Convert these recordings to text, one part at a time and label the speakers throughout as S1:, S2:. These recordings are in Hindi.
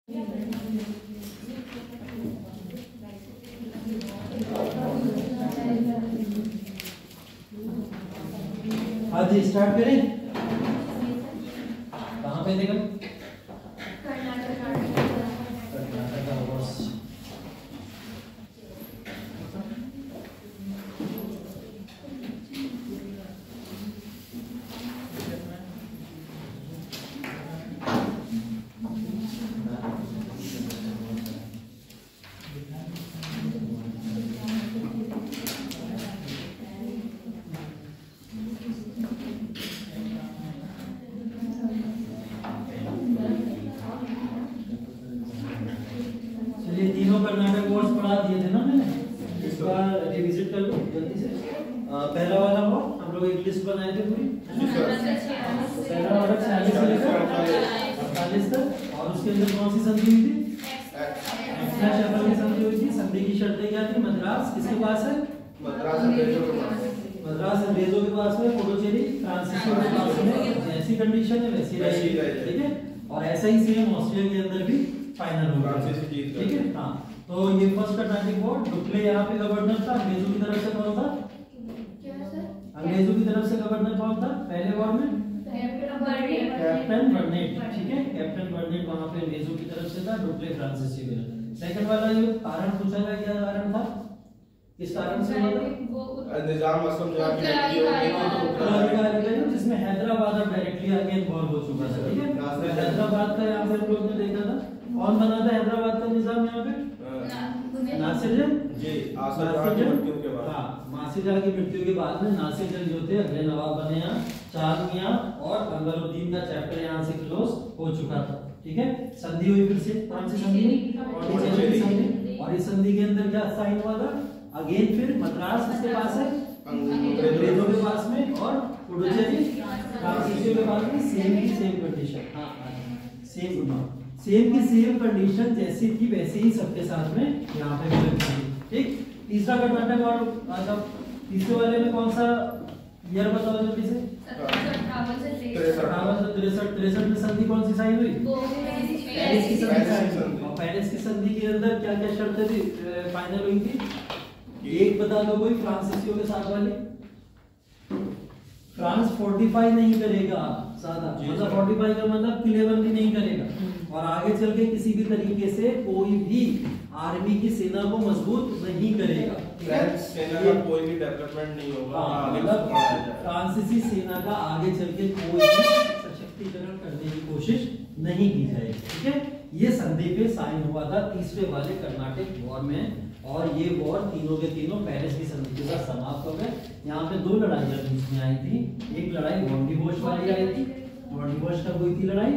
S1: हाँ जी, स्टार्ट करें। कहाँ पे देखा? तीनों कर्नाटक वर्ड्स पढ़ा दिए थे ना मैंने, इसका रिविजिट कर लो जल्दी से। पहला वाला वो हम लोग एक लिस्ट बनाए थे पूरी, पहला वाला 46 से लेकर 48 तक, और उसके अंदर कौन सी संधि हुई थी? एक्स/एफएल की संधि हुई थी। संधि की शर्तें क्या थी? मद्रास किसके पास है? मद्रास अंग्रेजों के पास में, पुडुचेरी फ्रांसीसियों के पास में। जैसी कंडीशन है वैसी रहेगी, ठीक है। और ऐसा ही सेम ऑस्ट्रिया के अंदर भी फाइनल होगा, ठीक है। हाँ, तो ये फर्स्ट कर्नाटिक बोर्ड डुप्ले यहाँ पे गवर्नर था। अंग्रेजों की तरफ से कौन था? अंग्रेजों की तरफ से गवर्नर कौन था पहले वॉर में? कैप्टन बर्नेट, ठीक है। कैप्टन बर्नेट वहां पे अंग्रेजों की तरफ से था, डुप्ले फ्रांसीसी। सेकंड वाला ये कारण पूछा गया, क्या कारण था? किस कारण से हुआ था?
S2: निजाम असम
S1: जिसमें हैदराबाद अब डायरेक्टली आगे इन्वॉल्व हो चुका था, ठीक है। हैदराबाद का यहाँ पे हम लोग ने देखा था, कौन बना था हैदराबाद का निजाम यहाँ पे? नासिर जंग जी। नासिर जंग की मृत्यु के बाद में नासिर जंग जो थे अगले नवाब बने यहाँ। चार मियां और अनवरुद्दीन का चैप्टर यहाँ से क्लोज हो चुका था, ठीक है। संधि हुई फिर से, कौन सी संधि? संधि। और इस संधि के अंदर क्या साइन हुआ था? अगेन फिर मद्रास किसके पास है? अंग्रेजों के पास में, और पुडुचेरी फ्रांसीसियों के पास में। सेम की सेम कंडीशन, सेम की सेम कंडीशन जैसी थी वैसे ही सबके साथ में यहाँ पे मिल, ठीक। तीसरा कर्नाटक और मतलब तीसरे वाले में कौन सा ईयर बताओ जल्दी से? 63 में संधि कौन सी साइन हुई? पेरिस की संधि साइन हुई। और पेरिस की संधि के अंदर क्या क्या शर्तें थी फाइनल हुई थी? एक बता दो कोई फ्रांसीसियों के साथ वाली। फ्रांस फोर्टिफाई नहीं करेगा ज्यादा, मतलब 45 का मतलब किलेबंदी नहीं करेगा, और आगे चल के किसी भी तरीके से कोई भी आर्मी की सेना को मजबूत नहीं करेगा।
S2: फ्रेंच सेना का कोई भी डेवलपमेंट नहीं होगा,
S1: मतलब फ्रांसीसी सेना का आगे चल के कोई भी सशक्तिकरण करने की कोशिश नहीं की जाएगी, ठीक है। ये संधि पे साइन हुआ था तीसरे वाले कर्नाटक वॉर में, और ये वॉर तीनों के तीनों पेरिस की संधि के साथ समाप्त हो गए। यहाँ पे दो लड़ाइयां बीच में आई थी। एक लड़ाई वॉन्डिवोश वाली आई थी। वॉन्डिवोश कब हुई थी लड़ाई?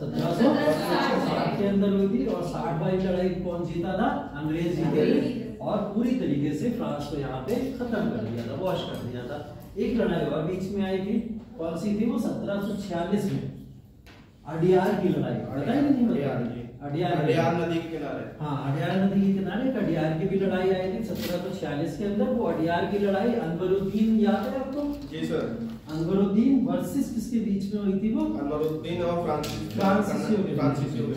S1: 1760 के अंदर हुई थी। और 60 वाली लड़ाई कौन जीता था? अंग्रेज जीते थे, और पूरी तरीके से फ्रांस को यहाँ पे खत्म कर दिया था, वॉश कर दिया था। एक लड़ाई और बीच में आई थी, कौन सी थी वो? 1746 में अडियार की लड़ाई, पता है नहीं? अडियार
S2: नदी के किनारे।
S1: हाँ, अडियार नदी के किनारे अडियार की भी लड़ाई आई थी 1746 के अंदर। वो अडियार की लड़ाई अनवरुद्दीन याद है आपको? जी सर। अनवरुद्दीन वर्सेस किसके बीच में हुई थी वो?
S2: अनवरुद्दीन और
S1: फ्रांसीसियों के।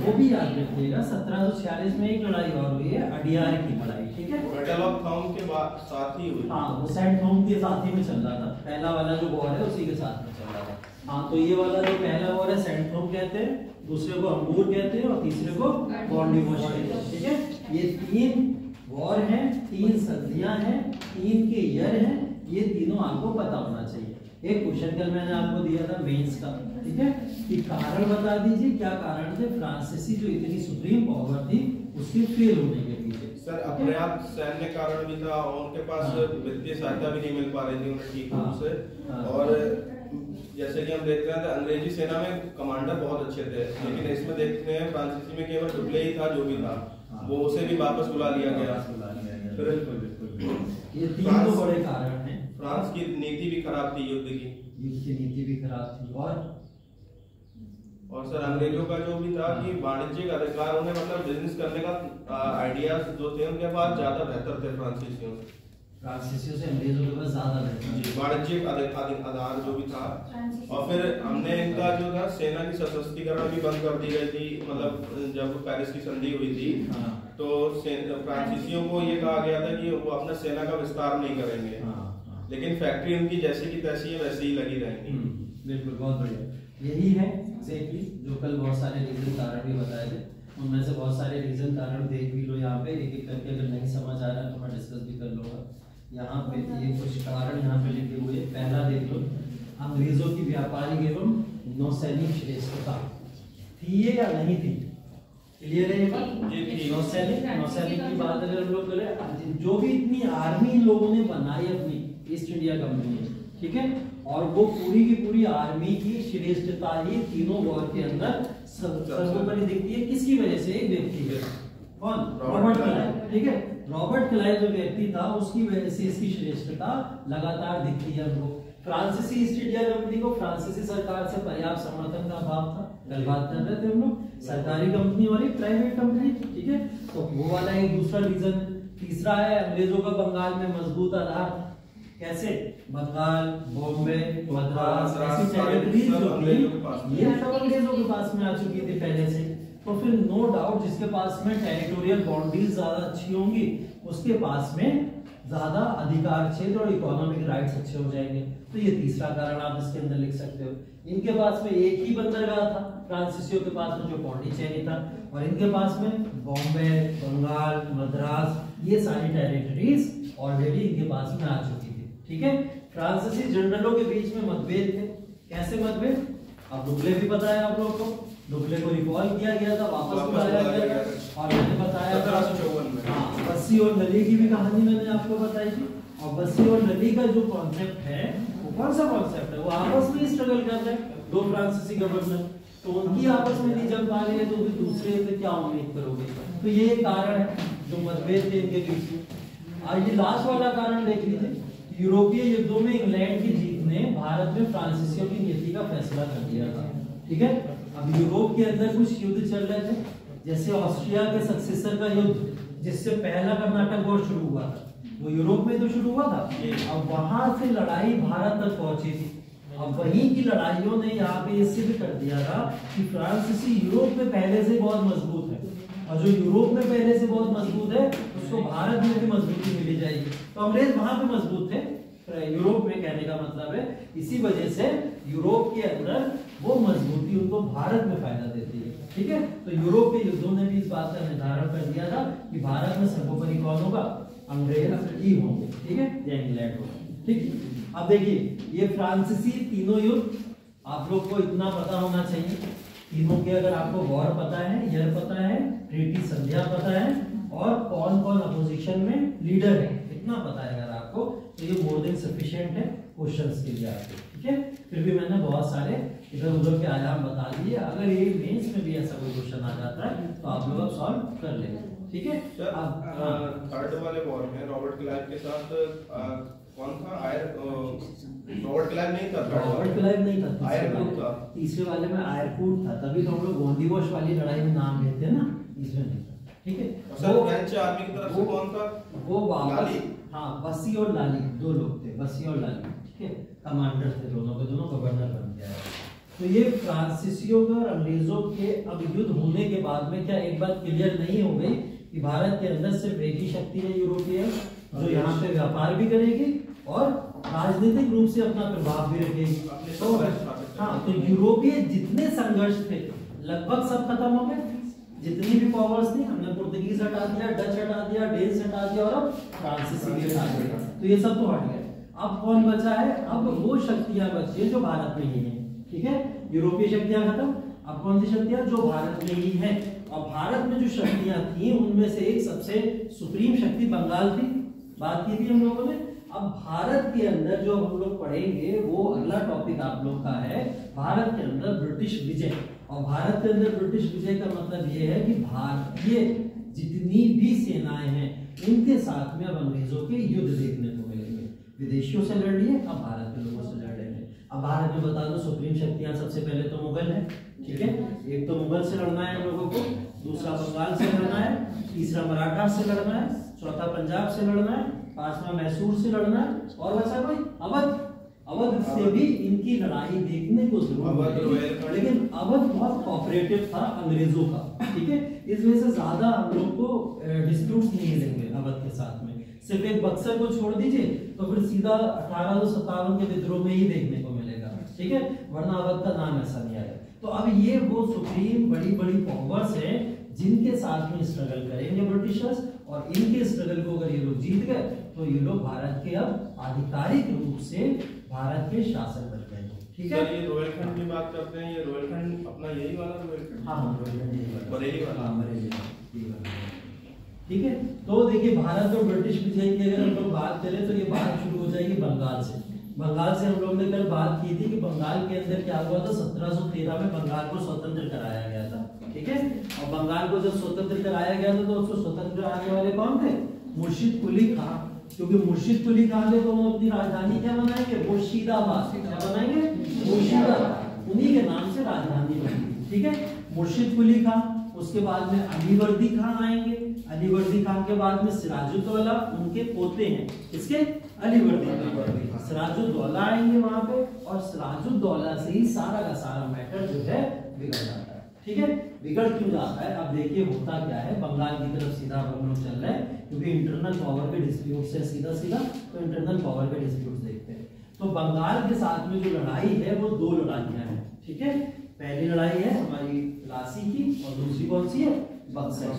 S1: वो भी याद रखिएगा। 1746 में एक लड़ाई और हुई है, अडियार की लड़ाई, ठीक है।
S2: बैटल ऑफ थॉम के बाद साथ ही हुई।
S1: हाँ, वो सेंट थॉम के साथ ही में चल रहा था। पहला वाला जो वॉर है उसी के साथ में चल रहा था। हाँ, तो ये वाला जो पहला वॉर है सेंट थॉम कहते हैं, दूसरे को अंगूर कहते हैं, और तीसरे को वॉन्डिवोश कहते हैं, ठीक है। ये तीन वॉर हैं, तीन संधियां हैं, तीन के ईयर हैं, ये तीनों आपको पता होना चाहिए। एक क्वेश्चन कल मैंने आपको दिया था मेंस का, ठीक है, कि कारण बता दीजिए क्या कारण थे फ्रांसीसी जो इतनी सुप्रीम पावर थी उसके फेल होने के पीछे।
S2: सर, अपर्याप्त सैन्य कारण भी था, उनके पास वित्तीय सहायता भी नहीं मिल पा रही थी उन्हें ठीक रूप से। और जैसे कि हम देखते हैं अंग्रेजी सेना में कमांडर बहुत अच्छे थे, लेकिन इसमें देखते हैं फ्रांसीसी में केवल डुप्ले ही था जो भी था, वो उसे भी वापस बुला लिया गया।
S1: बिल्कुल, ये तीन तो बड़े कारण हैं।
S2: फ्रांस की नीति भी खराब थी, युद्ध की
S1: नीति भी खराब थी।
S2: और सर अंग्रेजों का जो भी था कि वाणिज्यिक अधिकार, उन्हें मतलब बिजनेस करने का आइडियाज जो थे उनके पास ज्यादा बेहतर थे फ्रांसीसियों से।
S1: फ्रांसीसियों से अंग्रेजों के पास ज्यादा
S2: जी वाणिज्यिक आधार जो भी था। और फिर हमने इनका जो था सेना की सशक्तिकरण भी बंद कर दी गई थी, मतलब जब पेरिस की संधि हुई थी तो फ्रांसीसियों को ये कहा गया था कि वो अपना सेना का विस्तार नहीं करेंगे, लेकिन फैक्ट्री उनकी जैसे की तैसी है वैसे ही लगी रहेंगी।
S1: बिल्कुल, बहुत बढ़िया, यही है एग्जैक्टली जो कल बहुत सारे रीजन कारण भी बताए थे, उनमें से बहुत सारे रीजन कारण देख भी लो यहाँ पे एक एक करके, अगर नहीं समझ आ रहा है तो मैं डिस्कस भी कर लूँगा। यहाँ पे ये कुछ कारण यहाँ पे लिखे हुए, पहला देख लो, अंग्रेजों की व्यापारिक एवं नौसैनिक श्रेष्ठता थी ये या नहीं थी? क्लियर है ये बात? नौसैनिक की बात अगर हम लोग करें, जो भी इतनी आर्मी लोगों ने बनाई अपनी ईस्ट इंडिया कंपनी में, ठीक है, और वो पूरी की पूरी आर्मी की श्रेष्ठता ही तीनों वॉर के अंदर सर्वोपरि दिखती है। किसकी वजह से? एक व्यक्ति है, कौन? रॉबर्ट क्लाइव, ठीक है, रॉबर्ट क्लाइव जो व्यक्ति था उसकी वजह से इसकी श्रेष्ठता लगातार दिखती है हमको। फ्रांसीसी ईस्ट इंडिया कंपनी को फ्रांसीसी सरकार से पर्याप्त समर्थन का अभाव था, कल बात कर रहे थे हम लोग, सरकारी कंपनी और एक प्राइवेट कंपनी, ठीक है, तो वो वाला एक दूसरा रीजन। तीसरा है अंग्रेजों का बंगाल में मजबूत आधार, कैसे? बंगाल, बॉम्बे, मद्रास ऐसी टेरिटरीज जो थी ये सब अंग्रेजों के पास में आ चुकी थी पहले से, तो फिर नो डाउट जिसके पास में टेरिटोरियल बाउंड्रीज ज्यादा अच्छी होंगी उसके पास में ज्यादा अधिकार क्षेत्र और इकोनॉमिक राइट्स अच्छे हो जाएंगे। तो ये तीसरा कारण आप इसके अंदर लिख सकते हो। इनके पास में एक ही बंदरगाह था फ्रांसीसियों के पास में जो पौंडीचेरी था, और इनके पास में बॉम्बे, बंगाल, मद्रास ये सारी टेरिटरीज ऑलरेडी इनके पास में आ चुकी थी, ठीक है। फ्रांसीसी जनरलों के बीच में मतभेद थे, कैसे मतभेद? अब डुप्ले भी पता है आप लोगों को, डुप्ले को रिकॉल किया गया था, वापस बुलाया गया था, और मैंने बताया 1754 में, हाँ, बस्सी और नली की भी कहानी मैंने आपको बताई थी। और बस्सी और नली का जो कॉन्सेप्ट है वो कौन सा कॉन्सेप्ट है? वो आपस में स्ट्रगल कर रहे हैं दो फ्रांसीसी गवर्नर, तो उनकी आपस में नहीं जम पा रही है, तो दूसरे से क्या उम्मीद करोगे? तो ये एक कारण है जो मतभेद थे इनके बीच में। और ये लास्ट वाला कारण देख लीजिए, यूरोपीय युद्धों में इंग्लैंड की जीत ने भारत में फ्रांसीसियों की नीति का फैसला कर दिया था, ठीक है। अब यूरोप के अंदर कुछ युद्ध चल रहे थे, जैसे ऑस्ट्रिया के सक्सेसर का युद्ध जिससे पहला कर्नाटक वॉर शुरू हुआ था, वो यूरोप में तो शुरू हुआ था। अब वहां से लड़ाई भारत तक पहुंची थी। अब वहीं की लड़ाइयों ने यहाँ पे ये सिद्ध कर दिया था कि फ्रांसीसी यूरोप में पहले से बहुत मजबूत है, और जो यूरोप में पहले से बहुत मजबूत है उसको भारत में भी मजबूती मिली जाएगी। तो अंग्रेज वहां पे मजबूत थे यूरोप में, कहने का मतलब है इसी वजह से यूरोप के अंदर वो मजबूती उनको भारत में फायदा देती है, ठीक है। तो यूरोप के युद्धों ने भी इस बात का निर्धारण कर दिया था कि भारत में सर्वोपरि कौन होगा? अंग्रेज ही होंगे, ठीक है, या इंग्लैंड होगा, ठीक। अब देखिए ये फ्रांसीसी तीनों युद्ध आप लोग को इतना पता होना चाहिए, तीनों के अगर आपको वॉर पता है, ईयर पता है, ट्रीटी संध्या पता है, और कौन कौन अपोजिशन में लीडर है, इतना पता है अगर आपको, तो ये मोर देन सफिशिएंट है क्वेश्चंस के लिए आपको, ठीक है। फिर भी मैंने बहुत सारे इधर उधर के आयाम बता दिए, अगर ये मेंस में भी ऐसा कोई क्वेश्चन आ जाता है तो आप लोग अब सॉल्व कर लेंगे, ठीक है।
S2: सर थर्ड वाले वॉर में रॉबर्ट क्लाइव के साथ कौन था? रॉबर्ट क्लाइव नहीं था,
S1: रॉबर्ट क्लाइव नहीं था,
S2: आयरकूट था,
S1: तीसरे वाले में आयरकूट था, तभी तो हम लोग गोंडीवोश वाली लड़ाई में नाम लेते हैं ना, इसमें नहीं था, ठीक है।
S2: सर फ्रेंच आर्मी की तरफ से कौन था?
S1: वो वापस, हाँ, बस्सी और लाली दो लोग थे, बस्सी और लाली, ठीक है, कमांडर थे दोनों के, दोनों गवर्नर बन गया है। तो ये फ्रांसीसियों के और अंग्रेजों के अब युद्ध होने के बाद में क्या एक बात क्लियर नहीं हो गई कि भारत के अंदर सिर्फ एक ही शक्ति है यूरोपीय, जो यहाँ पे व्यापार भी करेगी और राजनीतिक रूप से अपना प्रभाव भी रखेगी। तो हाँ, तो यूरोपीय जितने संघर्ष थे लगभग सब खत्म हो गए, जितनी भी पावर्स थी, हमने पुर्तगीज हटा दिया, डच हटा दिया, डेन्स हटा दिया, और अब फ्रांसीसी भी हटा दिया, तो ये सब तो हट गए। अब कौन बचा है? अब वो शक्तियां बची है जो भारत में ही है, ठीक है। यूरोपीय शक्तियां खत्म, अब कौन सी शक्तियां? जो भारत में ही है। और भारत में जो शक्तियां थी उनमें से एक सबसे सुप्रीम शक्ति बंगाल थी, बात की थी हम लोगों ने। अब भारत के अंदर जो हम लोग पढ़ेंगे वो अगला टॉपिक आप लोग का है भारत के अंदर ब्रिटिश विजय। और भारत के अंदर ब्रिटिश विजय का मतलब ये है कि भारतीय जितनी भी सेनाएं हैं उनके साथ में अब अंग्रेजों के युद्ध देखने को मिलेंगे। विदेशियों से लड़ लिए, अब भारत के लोगों से लड़ रहे हैं। अब भारत में बता दो सुप्रीम शक्तियां सबसे पहले तो मुगल है, ठीक है। एक तो मुगल से लड़ना है हम लोगों को, दूसरा बंगाल से लड़ना है, तीसरा मराठा से लड़ना है, चौथा पंजाब से लड़ना है, पांचवा मैसूर से लड़ना है, और बचा कोई अवध। अवध से भी इनकी लड़ाई देखने को जरूर मिली, लेकिन अवध बहुत कोऑपरेटिव था अंग्रेजों का, ठीक है। इस वजह से ज्यादा हम लोग को डिस्प्यूट्स नहीं मिलेंगे अवध के साथ में। सिर्फ एक बक्सर को छोड़ दीजिए तो फिर सीधा 1857 के विद्रोह में ही देखने को मिलेगा, ठीक है, वरना अवध का नाम ऐसा नहीं आया। तो अब ये वो सुप्रीम बड़ी बड़ी पावर्स हैं जिनके साथ में स्ट्रगल करेंगे ब्रिटिशर्स, और इनके स्ट्रगल को अगर ये लोग जीत गए तो ये लोग भारत के अब आधिकारिक रूप से भारत के शासक बन गए, ठीक है।
S2: ये रोहिलखंड की बात करते हैं, ये रोहिलखंड अपना यही वाला रोहिलखंड?
S1: हाँ रोहिलखंड यही वाला,
S2: बरेली वाला,
S1: हाँ बरेली वाला, ठीक है। तो देखिए भारत और ब्रिटिश विजय की अगर हम लोग बात करें तो ये बात शुरू हो जाएगी बंगाल से। बंगाल से हम लोग ने कल बात की थी कि बंगाल के अंदर क्या हुआ था, 1713 में बंगाल को स्वतंत्र कराया गया था, ठीक है। और बंगाल को जब स्वतंत्र कराया गया था तो उसको स्वतंत्र कराने वाले कौन थे, मुर्शिद कुली खां, क्योंकि मुर्शिद कुली खां थे तो वो अपनी राजधानी क्या बनाएंगे, मुर्शिदाबाद। क्या बनाएंगे, मुर्शिदाबाद, उन्हीं के नाम से राजधानी बनेगी, ठीक है, मुर्शिद कुली खां। उसके बाद में अलीवर्दी खान आएंगे, अलीवर्दी खान के बाद में सिराजुद्दौला, उनके पोते हैं इसके अलीवर्दी खान, सिराजुद्दौला आएंगे वहां पे, और सिराजुद्दौला से ही सारा का सारा मैटर जो है बिगड़ जाता है, ठीक है। बिगड़ क्यों जाता है, अब देखिए होता क्या है, बंगाल की तरफ सीधा हम लोग चल रहे हैं क्योंकि इंटरनल पावर के डिस्प्यूट से सीधा सीधा तो इंटरनल पावर के डिस्प्यूट देखते हैं। तो बंगाल के साथ में जो लड़ाई है वो दो लड़ाइयां हैं, ठीक है। पहली लड़ाई है हमारी प्लासी की और दूसरी कौन सी है, बक्सर।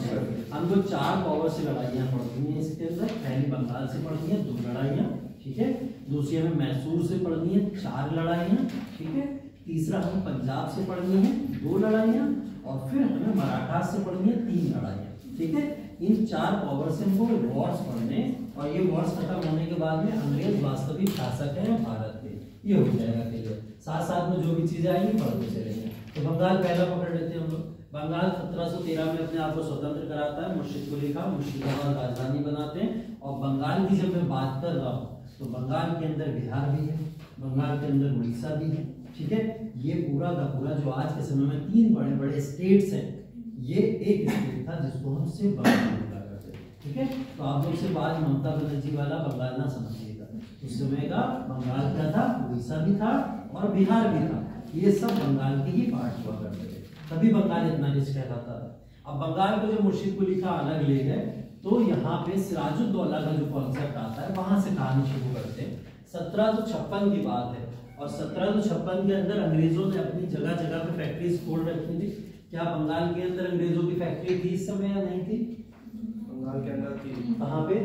S1: हमको चार पावर से लड़ाइयां पड़ती हैं इसके अंदर। पहली बंगाल से पड़ती है 2 लड़ाइयां, ठीक है। दूसरी हमें मैसूर से पड़नी है 4 लड़ाइयां, ठीक है। तीसरा हमें पंजाब से पड़नी है 2 लड़ाइयां, और फिर हमें मराठा से पड़नी है 3 लड़ाइयां, ठीक है। इन 4 पावर से हमको वॉर्स पढ़ने, और ये वॉर्स खत्म होने के बाद में अंग्रेज वास्तविक शासक है भारत के, ये हो जाएगा क्लियर। साथ साथ में जो भी चीजें आएंगी पढ़ते चलेंगे। तो बंगाल पहला पकड़ लेते हैं हम लोग। बंगाल 1713 में अपने आप को स्वतंत्र कराता है, मुर्शिद कुली खां मुर्शिदाबाद राजधानी बनाते हैं। और बंगाल की जब मैं बात कर रहा हूँ तो बंगाल के अंदर बिहार भी है, बंगाल के अंदर उड़ीसा भी है, ठीक है। ये पूरा का पूरा जो आज के समय में 3 बड़े बड़े स्टेट्स हैं, ये एक स्टेट था जिसको हम सिर्फ बंगाल बोला करते थे, ठीक है। तो आप लोग सिर्फ आज ममता बनर्जी वाला बंगाल ना समझिएगा, उस समय का बंगाल क्या था, उड़ीसा भी था और बिहार भी था, ये सब बंगाल के ही पार्ट हुआ करते थे, तभी बंगाल इतना रिच कहलाता था। अब बंगाल को जब मुर्शिद कुली खां अलग ले गए तो यहाँ पे सिराजुद्दौला का जो कॉन्सेप्ट आता है वहां से कहानी शुरू करते हैं। 1756 की बात है, और 1756 के अंदर अंग्रेजों ने अपनी जगह जगह पे फैक्ट्रीज खोल रखी थी। क्या बंगाल के अंदर अंग्रेजों की फैक्ट्री थी इस समय या नहीं थी?
S2: बंगाल के अंदर थी।
S1: कहाँ पे?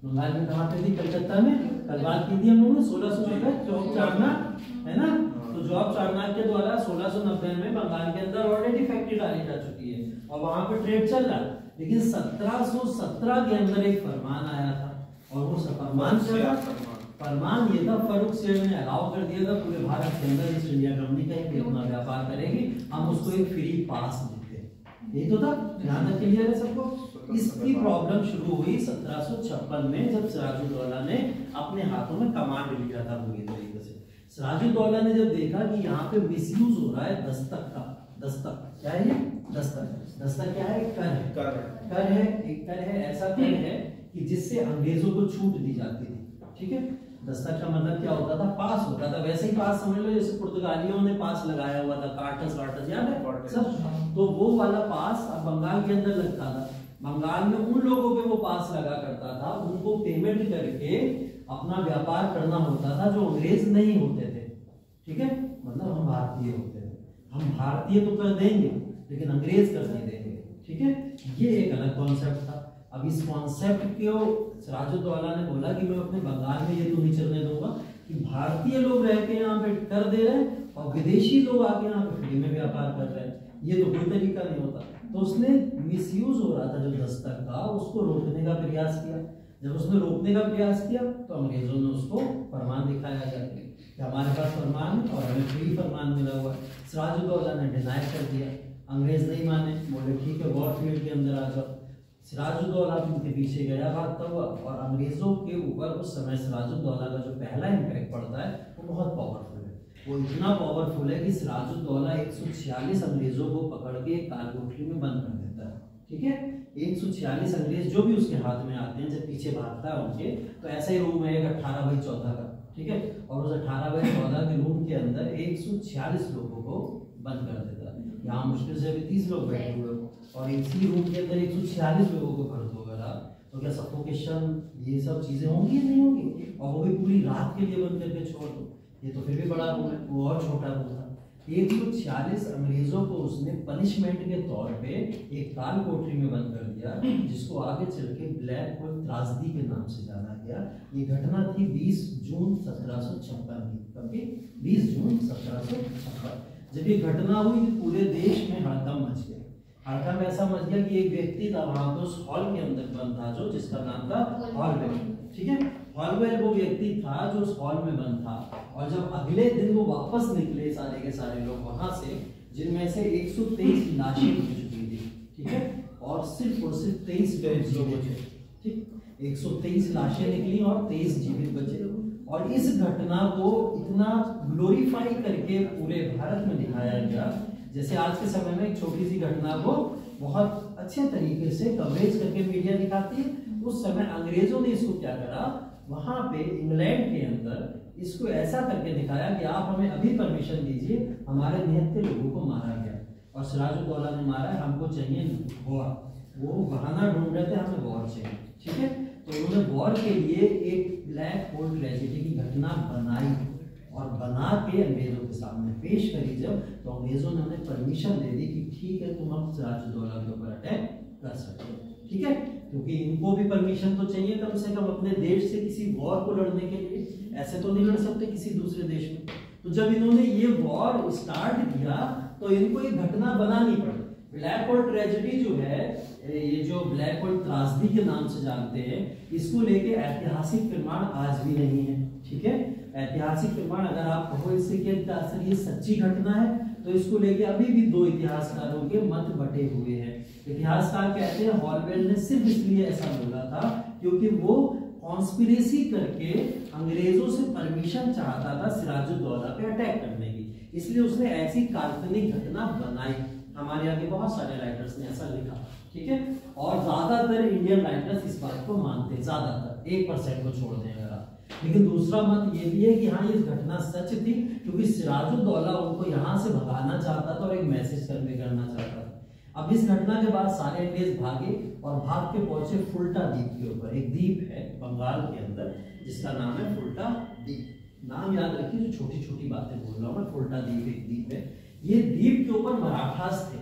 S1: बंगाल में कहाँ पे थी? कलकत्ता में। कल बात की थी हम लोगों ने 1690 चौक चारनाथ, है ना। तो जॉब चारनाथ के द्वारा 1690 में बंगाल के अंदर ऑलरेडी फैक्ट्री डाली जा चुकी है और वहां पे ट्रेड चल रहा है। लेकिन 1717 के अंदर एक फरमान आया था, और वो फरमान क्या था? फरमान ये था, फर्रुख सेठ ने अलाउ कर दिया था पूरे भारत के अंदर ईस्ट इंडिया कंपनी कहीं अपना व्यापार करेगी, हम उसको एक फ्री पास देते हैं। यही तो था, ध्यान रख क्लियर है सबको। इसकी प्रॉब्लम शुरू हुई 1756 में, जब सिराजुद्दौला ने अपने हाथों में कमांड लिया था पूरी तरीके से। सिराजुद्दौला ने जब देखा कि यहाँ पे मिसयूज हो रहा है दस्तक का, दस्तक क्या है? दस्तक, दस्तक क्या है? कर है, कर है, एक कर है, ऐसा कर है कि जिससे अंग्रेजों को छूट दी जाती थी, ठीक है। दस्तक का मतलब क्या होता था? पास होता था, वैसे ही पास समझ लो जैसे पुर्तगालियों ने पास लगाया हुआ था, कार्टस वार्टस याद है सब, तो वो वाला पास अब बंगाल के अंदर लगता था। बंगाल में उन लोगों पे वो पास लगा करता था, उनको पेमेंट करके अपना व्यापार करना होता था जो अंग्रेज नहीं होते थे, ठीक है। मतलब हम भारतीय होते थे, हम भारतीय तो कर देंगे लेकिन अंग्रेज कर नहीं देंगे, ठीक है। ये एक अलग कॉन्सेप्ट था। अब इस कॉन्सेप्ट को सिराजुद्दौला ने बोला कि मैं अपने बंगाल में ये तो नहीं चलने दूंगा कि भारतीय लोग रह के यहाँ पे कर दे रहे हैं और विदेशी लोग आके यहाँ पे फ्री में व्यापार कर रहे हैं, ये तो कोई तरीका नहीं होता। तो उसने मिसयूज हो रहा था जो दस्तक का, उसको रोकने का प्रयास किया। जब उसने रोकने का प्रयास किया तो अंग्रेजों ने उसको फरमान दिखाया जाके कि हमारे पास फरमान और हमें फ्री फरमान मिला हुआ है। सिराजुद्दौला ने डिनाई कर दिया, अंग्रेज नहीं माने, बोले ठीक है वॉरफील्ड के अंदर आ जाओ। सिराजुद्दौला उनके पीछे गया भागता हुआ, और अंग्रेजों के ऊपर उस समय सिराजुद्दौला का जो पहला इम्पैक्ट पड़ता है वो बहुत पावरफुल है। वो इतना पावरफुल है कि सिराजुद्दौला 146 अंग्रेजों को पकड़ के कालकोठरी में बंद कर देता है, ठीक है। 146 अंग्रेज जो भी उसके हाथ में आते हैं, जब पीछे भागता है उनके, तो ऐसा ही रूम है एक 18x14 का, ठीक है। और उस 18x14 के रूम के अंदर 146 लोगों को बंद कर देता है। यहाँ मुश्किल से अभी 30 लोग बैठे हुए और इसी रूम के अंदर 146 लोगों को भर दो अगर आप, तो क्या सफोकेशन ये सब चीजें होंगी या नहीं होंगी? और वो भी पूरी रात के लिए बंद करके छोड़ दो, ये तो फिर भी बड़ा रूम है, वो और छोटा रूम था। 146 अंग्रेजों को उसने पनिशमेंट के तौर पे एक काल कोठरी में बंद कर दिया, जिसको आगे चल के ब्लैक होल त्रासदी के नाम से जाना गया। ये घटना थी 20 जून 1756 की, कभी 20 जून 1756। जब ये घटना हुई पूरे देश में हड़कंप मच गया। हड़कंप ऐसा मच गया कि एक व्यक्ति था वहां पे उस हॉल के अंदर बंद था, जो जिसका नाम था हॉलवेल, ठीक है। हॉलवेल वो व्यक्ति था जो उस हॉल में बंद था। और जब अगले दिन वो वापस निकले सारे के सारे लोग वहां से, जिनमें से 123 लाशें मिल चुकी थी, ठीक है, और सिर्फ 23 लोग बचे, ठीक। 123 लाशें निकली और 23 जीवित बचे। और इस घटना को इतना ग्लोरीफाई करके पूरे भारत में दिखाया गया, जैसे आज के समय में एक छोटी सी घटना को बहुत अच्छे तरीके से कवरेज करके मीडिया दिखाती है। उस समय अंग्रेजों ने इसको क्या करा, वहां पे इंग्लैंड के अंदर इसको ऐसा करके दिखाया कि आप हमें अभी परमिशन दीजिए, हमारे निहत्थे लोगों को मारा गया और सिराजुद्दौला ने मारा है, हमको चाहिए वॉर। वो बहाना ढूंढ रहे थे, हमें वॉर चाहिए, ठीक है। तो उन्होंने वॉर के लिए एक ब्लैक होल ट्रेजेडी की घटना बनाई और बना के अंग्रेजों के सामने पेश करी। जब तो अंग्रेजों ने उन्हें परमिशन दे दी कि ठीक है, तुम अब सिराजुद्दौला के ऊपर अटैक कर सकते हो, ठीक है। क्योंकि इनको भी परमिशन तो चाहिए कम से कम अपने देश से किसी वॉर को लड़ने के लिए, ऐसे तो नहीं लड़ सकते किसी दूसरे देश में। तो जब इन्होंने ये वॉर स्टार्ट किया तो इनको एक घटना बनानी पड़ी। ब्लैक होल ट्रेजेडी जो है, ये जो ब्लैक होल त्रासदी के नाम से जानते हैं, इसको लेके ऐतिहासिक प्रमाण आज भी नहीं है, ठीक है। ऐतिहासिक प्रमाण अगर आप कहो इससे कि ये सच्ची घटना है, तो इसको लेके अभी भी दो इतिहासकारों के मत बटे हुए हैं। इतिहासकार कहते हैं हॉलवेल ने सिर्फ इसलिए ऐसा बोला था क्योंकि वो कॉन्स्पिरेसी करके अंग्रेजों से परमिशन चाहता था सिराजुद्दौला पे अटैक करने की, इसलिए उसने ऐसी काल्पनिक घटना बनाई। हमारे आगे बहुत सारे राइटर्स ने ऐसा लिखा, ठीक है। और ज्यादातर इंडियन राइटर्स इस बात को मानते हैं, ज्यादातर 1% को छोड़ दें अगर आप। लेकिन दूसरा मत ये भी है कि हाँ ये घटना सच थी, क्योंकि सिराजुद्दौला उनको यहाँ से भगाना चाहता था और एक मैसेज कन्वे करना चाहता था। अब इस घटना के बाद सारे अंग्रेज भागे और भाग के पहुंचे फुल्टा द्वीप के ऊपर। एक द्वीप है बंगाल के अंदर जिसका नाम है फुल्टा द्वीप। नाम याद रखिए, जो छोटी छोटी बातें बोल रहा हूँ मैं। फुल्टा द्वीप एक द्वीप है। ये द्वीप के ऊपर मराठास थे,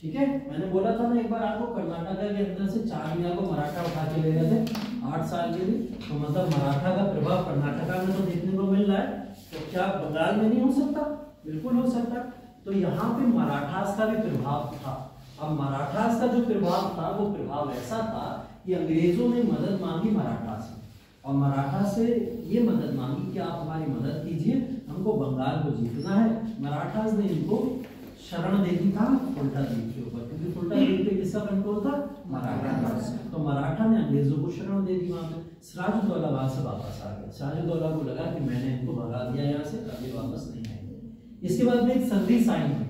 S1: ठीक है। मैंने बोला था ना एक बार आपको, कर्नाटक के अंदर से 4 मियाँ को मराठा उठा के ले गए थे 8 साल के लिए। तो मतलब मराठा का प्रभाव कर्नाटक में तो देखने को मिल रहा है, तो क्या बंगाल में नहीं हो सकता? बिल्कुल हो सकता। तो यहाँ पे मराठास का भी प्रभाव था। अब मराठास का जो प्रभाव था वो प्रभाव ऐसा था कि अंग्रेजों ने मदद मांगी मराठा से, और मराठा से ये मदद मांगी कि आप हमारी मदद कीजिए, हमको बंगाल को जीतना है। मराठास ने इनको शरण दे दी था फुल्टा द्वीप के ऊपर, क्योंकि फुल्टा द्वीप पे किसका कंट्रोल था? मराठा का। तो मराठा ने अंग्रेजों को शरण दे दी वहां पे। सिराजुद्दौला वहां से वापस आ गया। सिराजुद्दौला को लगा कि मैंने इनको भगा दिया यहाँ से, कभी वापस नहीं आएंगे। इसके बाद में एक संधि साइन हुई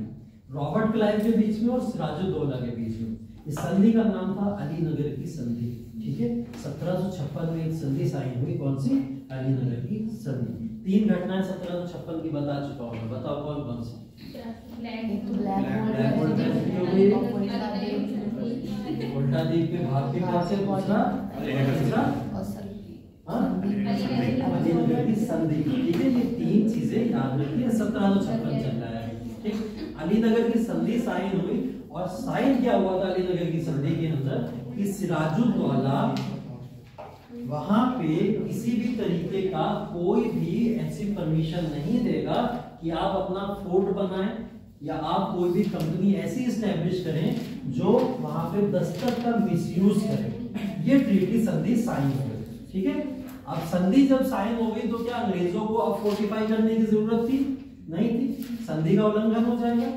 S1: रॉबर्ट क्लाइव के बीच में और सिराजुद्दौला के बीच में। इस संधि का नाम था अलीनगर की संधि, ठीक है। 1756 में एक संधि साइन हुई, कौन सी? अलीनगर की संधि। 3 घटनाएं 1756 की बता चुका हूं मैं, बताओ कौन कौन सी? फुल्टा द्वीप के भाग के पहुंचे, दूसरा अलीनगर की संधि, ठीक है। ये 3 चीजें याद रखिए। 1756 चल रहा है, ठीक। अलीनगर की संधि साइन हुई, और साइन क्या हुआ था अलीनगर की संधि के अंदर कि सिराजुद्दौला वहां पे किसी भी तरीके का कोई भी ऐसी परमिशन नहीं देगा कि आप अपना फोर्ट बनाएं या आप कोई भी कंपनी ऐसी एस्टैब्लिश करें जो वहां पे दस्तखत का मिसयूज करे। ये ट्रीटी संधि साइन हो गई, ठीक है। अब संधि जब साइन हो गई तो क्या अंग्रेजों को अब फोर्टिफाई करने की जरूरत थी? नहीं थी। संधि का उल्लंघन हो जाएगा।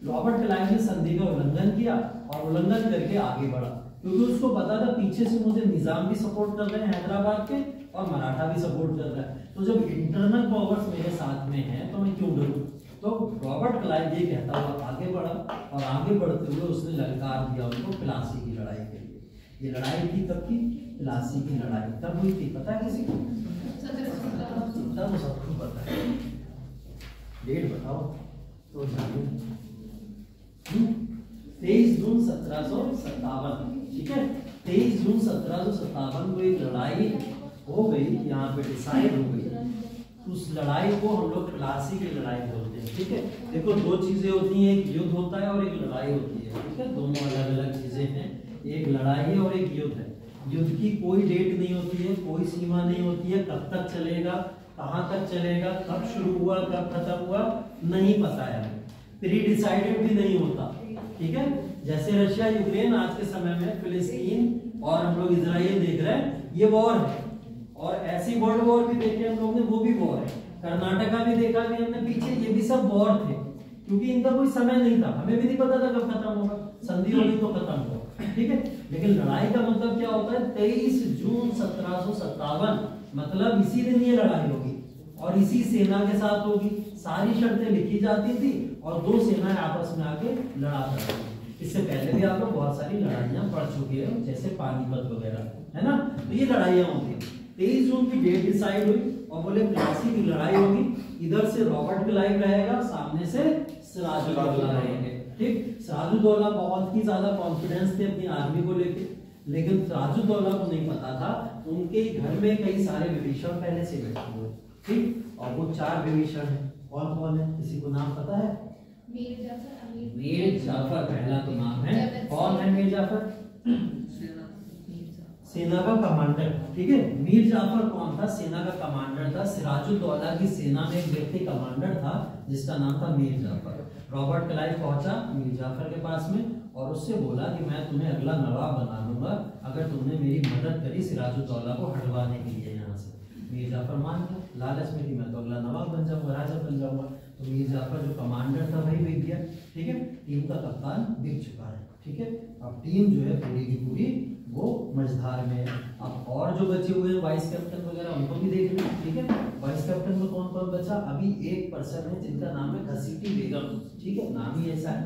S1: रॉबर्ट क्लाइव ने संधि का उल्लंघन किया और उल्लंघन करके आगे बढ़ा, क्योंकि उसको पता था पीछे से मुझे निजाम भी सपोर्ट कर रहे हैं हैदराबाद के, और मराठा भी सपोर्ट कर रहा है। तो जब इंटरनल पावर्स मेरे साथ में है तो मैं क्यों डरूं? तो रॉबर्ट क्लाइव ये कहता हुआ आगे बढ़ा और आगे बढ़ते हुए उसने ललकार दिया उनको प्लासी की लड़ाई के लिए। ये लड़ाई थी तब की, प्लासी की लड़ाई तब हुई थी, पता है किसी को? इतना तो सबको पता है, डेट बताओ तो जानिए। 23 जून 1757, ठीक है। 23 जून 1757 को एक लड़ाई हो गई, यहाँ पे डिसाइड हो गई। उस लड़ाई को हम लोग प्लासी की लड़ाई बोलते हैं, ठीक है। देखो दो चीजें होती हैं, एक युद्ध होता है और एक लड़ाई होती है, ठीक है। दोनों अलग अलग चीजें हैं, एक लड़ाई है और एक युद्ध है। युद्ध की कोई डेट नहीं होती है, कोई सीमा नहीं होती है, कब तक चलेगा, कहाँ तक चलेगा, कब शुरू हुआ कब खत्म हुआ नहीं पता है, प्री डिसाइडेड भी नहीं होता, ठीक है। जैसे रशिया यूक्रेन आज के समय में, फिलिस्तीन और हम लोग इजराइल देख रहे हैं, ये वॉर है। और ऐसी वर्ल्ड वॉर भी देखे हम लोग ने, वो भी वॉर है। कर्नाटका भी देखा भी हमने पीछे, ये भी सब वॉर थे, क्योंकि इनका कोई समय नहीं था, हमें भी नहीं पता था कब खत्म होगा, संधि होगी तो खत्म होगा, ठीक है। लेकिन लड़ाई का मतलब क्या होता है? 23 जून 1757, मतलब इसी दिन ये लड़ाई होगी और इसी सेना के साथ होगी। सारी शर्तें लिखी जाती थी और दो सेनाएं आपस में आके लड़ा करती थी। इससे पहले भी आप लोग बहुत सारी लड़ाइयां पढ़ चुके हो, जैसे पानीपत वगैरह, है ना। तो ये लड़ाइयां होती है। 23 जून की डेट डिसाइड हुई और बोले प्लासी की लड़ाई होगी। इधर से रॉबर्ट क्लाइव रहेगा, सामने से सिराजुद्दौला रहेंगे, ठीक। सिराजुद्दौला बहुत ही ज्यादा कॉन्फिडेंस थे अपनी आर्मी को लेके, लेकिन सिराजुद्दौला को नहीं पता था उनके घर में कई सारे विभीषण पहले से बैठे हुए, ठीक। और वो 4 विभीषण है। कौन कौन है, किसी को नाम पता है? मीर जाफर पहला तो नाम है। कौन है मीर जाफर? सेना का कमांडर, ठीक है। मीर जाफर कौन था? सेना का कमांडर था। सिराजुद्दौला की सेना में एक व्यक्ति कमांडर था जिसका नाम था मीर जाफर। रॉबर्ट क्लाइव पहुंचा मीर जाफर के पास में और उससे बोला कि मैं तुम्हें अगला नवाब बना दूंगा अगर तुमने मेरी मदद करी सिराजुद्दौला को हटवाने के लिए यहाँ से। मीर जाफर मान गया, लालच में कि मैं तो अगला नवाब बन जाऊंगा, राजा बन जाऊंगा। तो मीर जाफर जो कमांडर था वही बिक गया, ठीक है। टीम का कप्तान बिक चुका है, ठीक है। अब टीम जो है पूरी की पूरी वो मझधार में है। अब और जो बचे हुए वाइस कैप्टन वगैरह उनको भी देख लें, ठीक है। वाइस कैप्टन में कौन कौन बचा? अभी एक पर्सन है जिनका नाम है घसीटी बेगम, ठीक है, नाम ही ऐसा है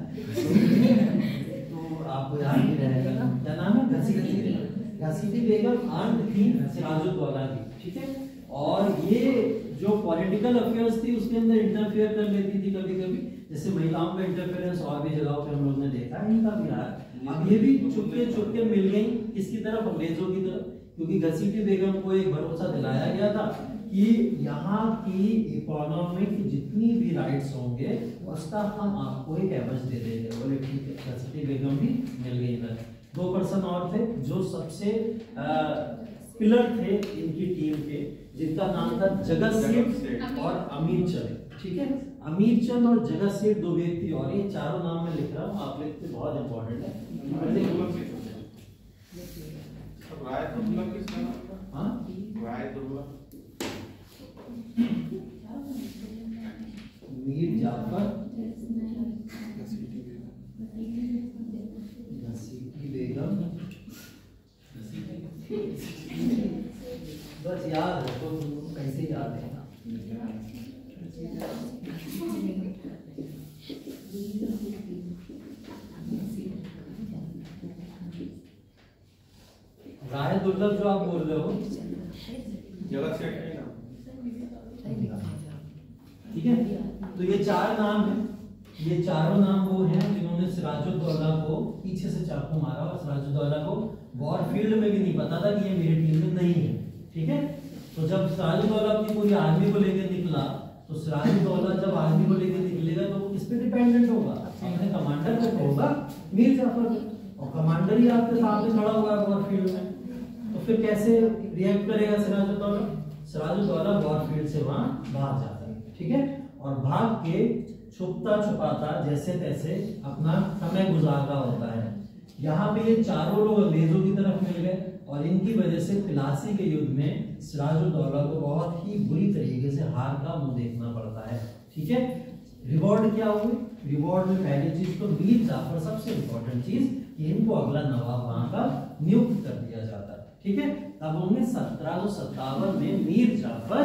S1: तो आपको याद नहीं रहेगा ना, क्या नाम है? घसीटी बेगम। घसीटी बेगम आंट थी सिराजुद्दौला की, ठीक है। और ये जो पॉलिटिकल अफेयर्स थी उसके अंदर इंटरफेयर कर लेती थी कभी कभी, जैसे महिलाओं का इंटरफेरेंस और भी जगहों पे हम लोग ने देखा है इनका भी रहा। अब ये भी चुपके मिल गई किसकी तरफ? अंग्रेजों की तरफ, क्योंकि घसीटी बेगम को एक भरोसा दिलाया गया था कि यहाँ की इकोनॉमिक जितनी भी राइट्स होंगे उसका हम आपको एक एवज दे देंगे। बोले ठीक है, घसीटी बेगम भी मिल गई इधर। 2 पर्सन और थे जो सबसे पिलर थे इनकी टीम के, जिनका नाम था जगत सेठ और अमीर चंद, ठीक है। अमीर चंद और जगत सेठ 2 व्यक्ति और, ये चारों नाम मैं लिख रहा हूँ, आप लिखते, बहुत इंपॉर्टेंट है। मीर जाफर, घसीटी बेगम, बस याद है तो कैसे याद है। राय दुर्लभ जो आप बोल रहे हो,
S2: जगत सेठ है ना,
S1: ठीक है। तो ये 4 नाम है, ये चारों नाम वो हैं जिन्होंने सिराजुद्दौला को पीछे से चाकू मारा और सिराजुद्दौला को वॉर फील्ड में भी नहीं पता था कि ये मेरी टीम में नहीं है, ठीक है। तो जब सिराजुद्दौला अपनी पूरी आर्मी को लेकर निकला, तो सिराजुद्दौला जब आर्मी को लेकर निकलेगा तो वो किस पे डिपेंडेंट होगा? अपने कमांडर पे होगा, मीर जाफर पे। और कमांडर ही आपके सामने खड़ा हुआ है वॉर फील्ड में, तो फिर कैसे रिएक्ट करेगा सिराजुद्दौला? सिराजुद्दौला वॉर फील्ड से वहां भाग जाता है, ठीक है। और भाग के छुपता छुपाता जैसे तैसे अपना समय गुजारता होता है। यहाँ पे ये चारों लोग अंग्रेजों की तरफ मिल गए और इनकी वजह से प्लासी के युद्ध में सिराजुद्दौला को बहुत ही बुरी तरीके से हार का मुंह देखना पड़ता है, ठीक है। रिवॉर्ड क्या हुई? रिवॉर्ड में पहली चीज तो मीर जाफर, सबसे इंपॉर्टेंट चीज कि इनको अगला नवाब वहां का नियुक्त कर दिया जाता है, ठीक है। तब होंगे 1757 में मीर जाफर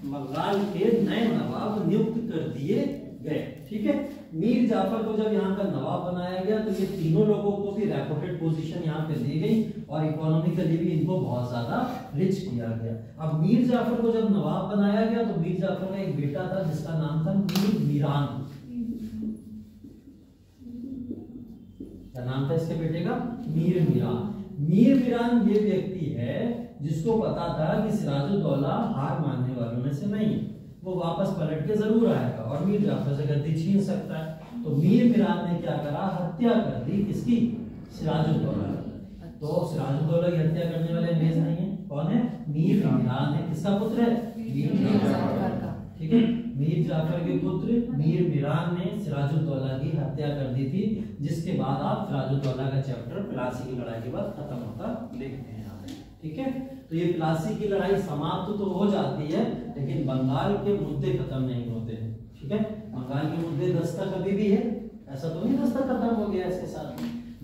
S1: बंगाल के नए नवाब नियुक्त कर दिए गए। ठीक है। मीर जाफर को जब यहाँ का नवाब बनाया गया तो ये तीनों लोगों को भी रेपुटेड पोजीशन यहाँ पे दी गई और इकोनॉमिकली भी इनको बहुत ज्यादा रिच किया गया। अब मीर जाफर को जब नवाब बनाया गया तो मीर जाफर का एक बेटा था जिसका नाम था मीर मीरान। क्या नाम था इसके बेटे का? मीर मीरान। मीर मीरान ये व्यक्ति है जिसको पता था कि सिराजुद्दौला हार मानने वालों में से नहीं, वो वापस पलट के जरूर आएगा और मीर जाफर से गद्दी छीन सकता है। तो मीर मीरान ने क्या करा? हत्या कर दी। किसकी? सिराजुद्दौला। तो सिराजुद्दौला की हत्या करने वाले अंग्रेज नहीं है, कौन है? मीर मीरान है। किसका पुत्र है? मीर जाफर का। ठीक है, मीर जाफर के पुत्र मीर मीरान ने सिराजुद्दौला की हत्या कर दी थी, जिसके बाद आप सिराजुद्दौला का चैप्टर प्लासी की लड़ाई के बाद खत्म होता देखते हैं यहाँ पे। ठीक है, तो ये प्लासी की लड़ाई समाप्त तो हो जाती है लेकिन बंगाल के मुद्दे खत्म नहीं होते हैं। ठीक है, बंगाल के मुद्दे 10 तक अभी भी है, ऐसा तो नहीं 10 तक खत्म हो गया, इसके साथ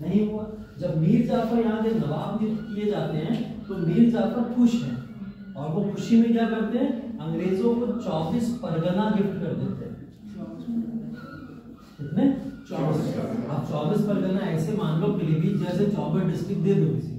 S1: नहीं हुआ। जब मीर जाफर यहाँ के नवाब नियुक्त किए जाते हैं तो मीर जाफर खुश हैं और वो खुशी में क्या करते हैं? अंग्रेजों को 24 परगना गिफ्ट कर देते हैं। कितने? 24। अब 24 परगना ऐसे मान लो पीलीभीत जैसे 24 डिस्ट्रिक्ट दे दो किसी,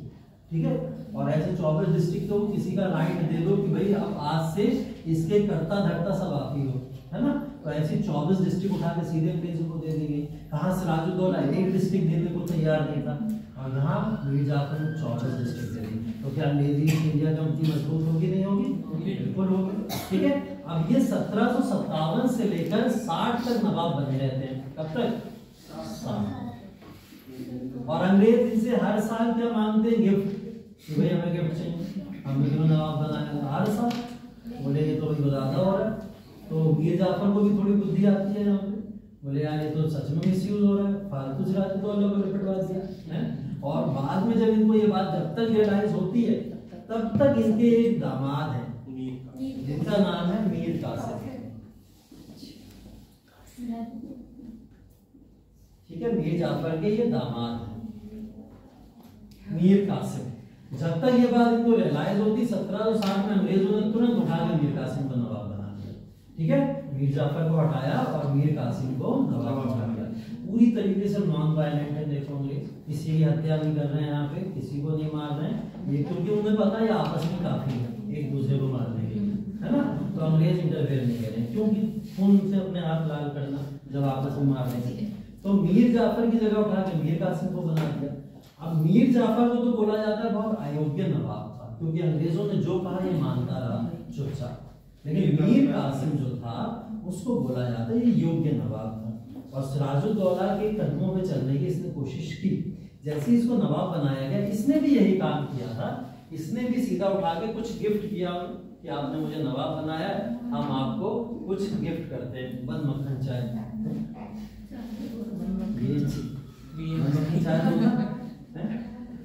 S1: ठीक है, और ऐसे 24 डिस्ट्रिक्ट को किसी का राइट दे दो कि भाई अब आज से इसके कर्ता धर्ता सब आप ही हो, है ना। तो ऐसी 24 डिस्ट्रिक्ट उठा के सीधे अंग्रेजों को दे दी गई। कहाँ सिराजुद्दौला एक डिस्ट्रिक्ट देने को तैयार नहीं था और यहाँ मीर जाफर ने 24 डिस्ट्रिक्ट दे दी। तो क्या अंग्रेजी इंडिया कंपनी मजबूत होगी नहीं होगी? बिल्कुल होगी। ठीक है, अब ये 1757 से लेकर 60 तक नवाब बने रहते हैं। कब तक? 60। और अंग्रेज इनसे हर साल क्या मांगते हैं? गिफ्ट, कि भाई हमें गिफ्ट चाहिए, हम क्यों नवाब बनाए हर साल। बोले ये तो भाई ज्यादा हो रहा है। तो मीर जाफर को भी थोड़ी बुद्धि आती है यहाँ पे, बोले यार ये तो सच में मिसयूज हो रहा है, फालतू सिराजुद्दौला को रिपीटवा दिया है। और बाद में जब इनको ये बात जब तक रियलाइज होती है तब तक इनके एक दामाद है जिनका नाम है मीर कासिम। ठीक है, मीर जाफर के ये दामाद है मीर कासिम। जब तक ये बात इनको रियलाइज होती 1760 में अंग्रेजों ने तुरंत उठा के मीर कासिम को नवाब बना दिया। ठीक है, मीर जाफर को हटाया और मीर कासिम को नवाब बना दिया। पूरी तरीके से नॉन वायलेंट है। देखो अंग्रेज किसी की हत्या नहीं कर रहे हैं, यहाँ पे किसी को नहीं मार रहे हैं, ये क्योंकि उन्हें पता है आपस में काफी है एक दूसरे को मारने के लिए, है ना। तो अंग्रेज इंटरफेयर नहीं करें, क्योंकि खून से अपने हाथ लाल करना जब आपस में मार देंगे। तो मीर जाफर की जगह उठा के मीर कासिम को बना दिया। अब मीर जाफर को तो बोला जाता है बहुत अयोग्य नवाब था, क्योंकि अंग्रेजों ने जो कहा ये मानता रहा चुपचाप, लेकिन मीर कासिम जो था उसको बोला जाता है ये योग्य नवाब था। और सिराजुद्दौला के कदमों में चलने की इसने कोशिश की। जैसे ही इसको नवाब बनाया गया इसने भी यही काम किया था, इसने भी सीधा उठा के कुछ गिफ्ट किया कि आपने मुझे नवाब बनाया है, हम आपको कुछ गिफ्ट करते हैं। बन मक्खन चाय,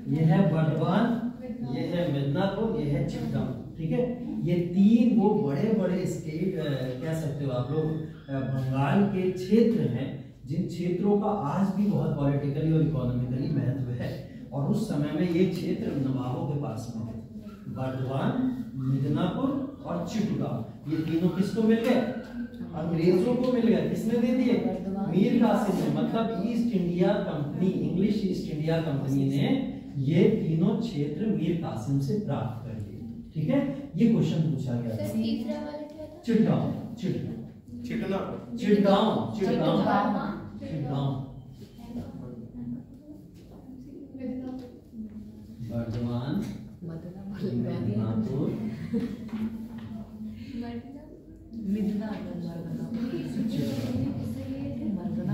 S1: ये है बर्दवान, ये है मिदनापुर, ये है चिट्टम। ठीक है, ये तीन वो बड़े बड़े स्टेट कह सकते हो आप लोग बंगाल के क्षेत्र हैं जिन क्षेत्रों का आज भी बहुत पॉलिटिकली और इकोनॉमिकली महत्व है। और उस समय में ये क्षेत्र नवाबों के पास में है। बर्दवान, मिदनापुर और चिटगांव, ये तीनों किसको मिल गए? अंग्रेजों को मिल गए। किसने दे दिए? मीर कासिम ने, मतलब east India company, English east India company ने ये तीनों क्षेत्र मीर कासिम से प्राप्त कर लिए। ठीक है, ये क्वेश्चन पूछा गया था। चिटगांव, चिटगांव, चिटगांव, चिटगांव, चिटगांव, बर्दवान, मिदनापुर,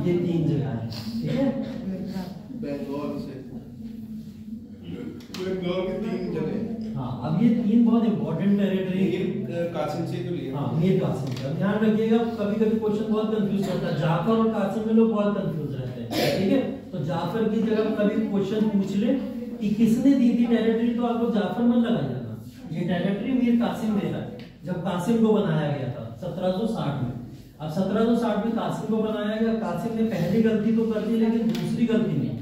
S1: ये तीन जगह है। ठीक है,
S2: बेंगलोर से बेंगलोर की तीन जगह।
S1: हाँ, अब ये तीन बहुत इंपॉर्टेंट टेरिटरी
S2: मीर कासिम से तो लिया।
S1: हाँ, मीर कासिम का ध्यान रखिएगा, कभी कभी क्वेश्चन बहुत कंफ्यूज करता है। जाफर और कासिम में लोग बहुत कंफ्यूज रहते हैं। ठीक है, तो जाफर की जगह कभी क्वेश्चन पूछ ले कि किसने दी थी टेरिटरी, तो आप लोग जाफर मत लगाइए जाना, ये टेरिटरी मीर कासिम दे रहा है। जब कासिम को बनाया गया था 1760 में, अब 1760 में कासिम को बनाया गया। कासिम ने पहली गलती तो कर दी लेकिन दूसरी गलती नहीं।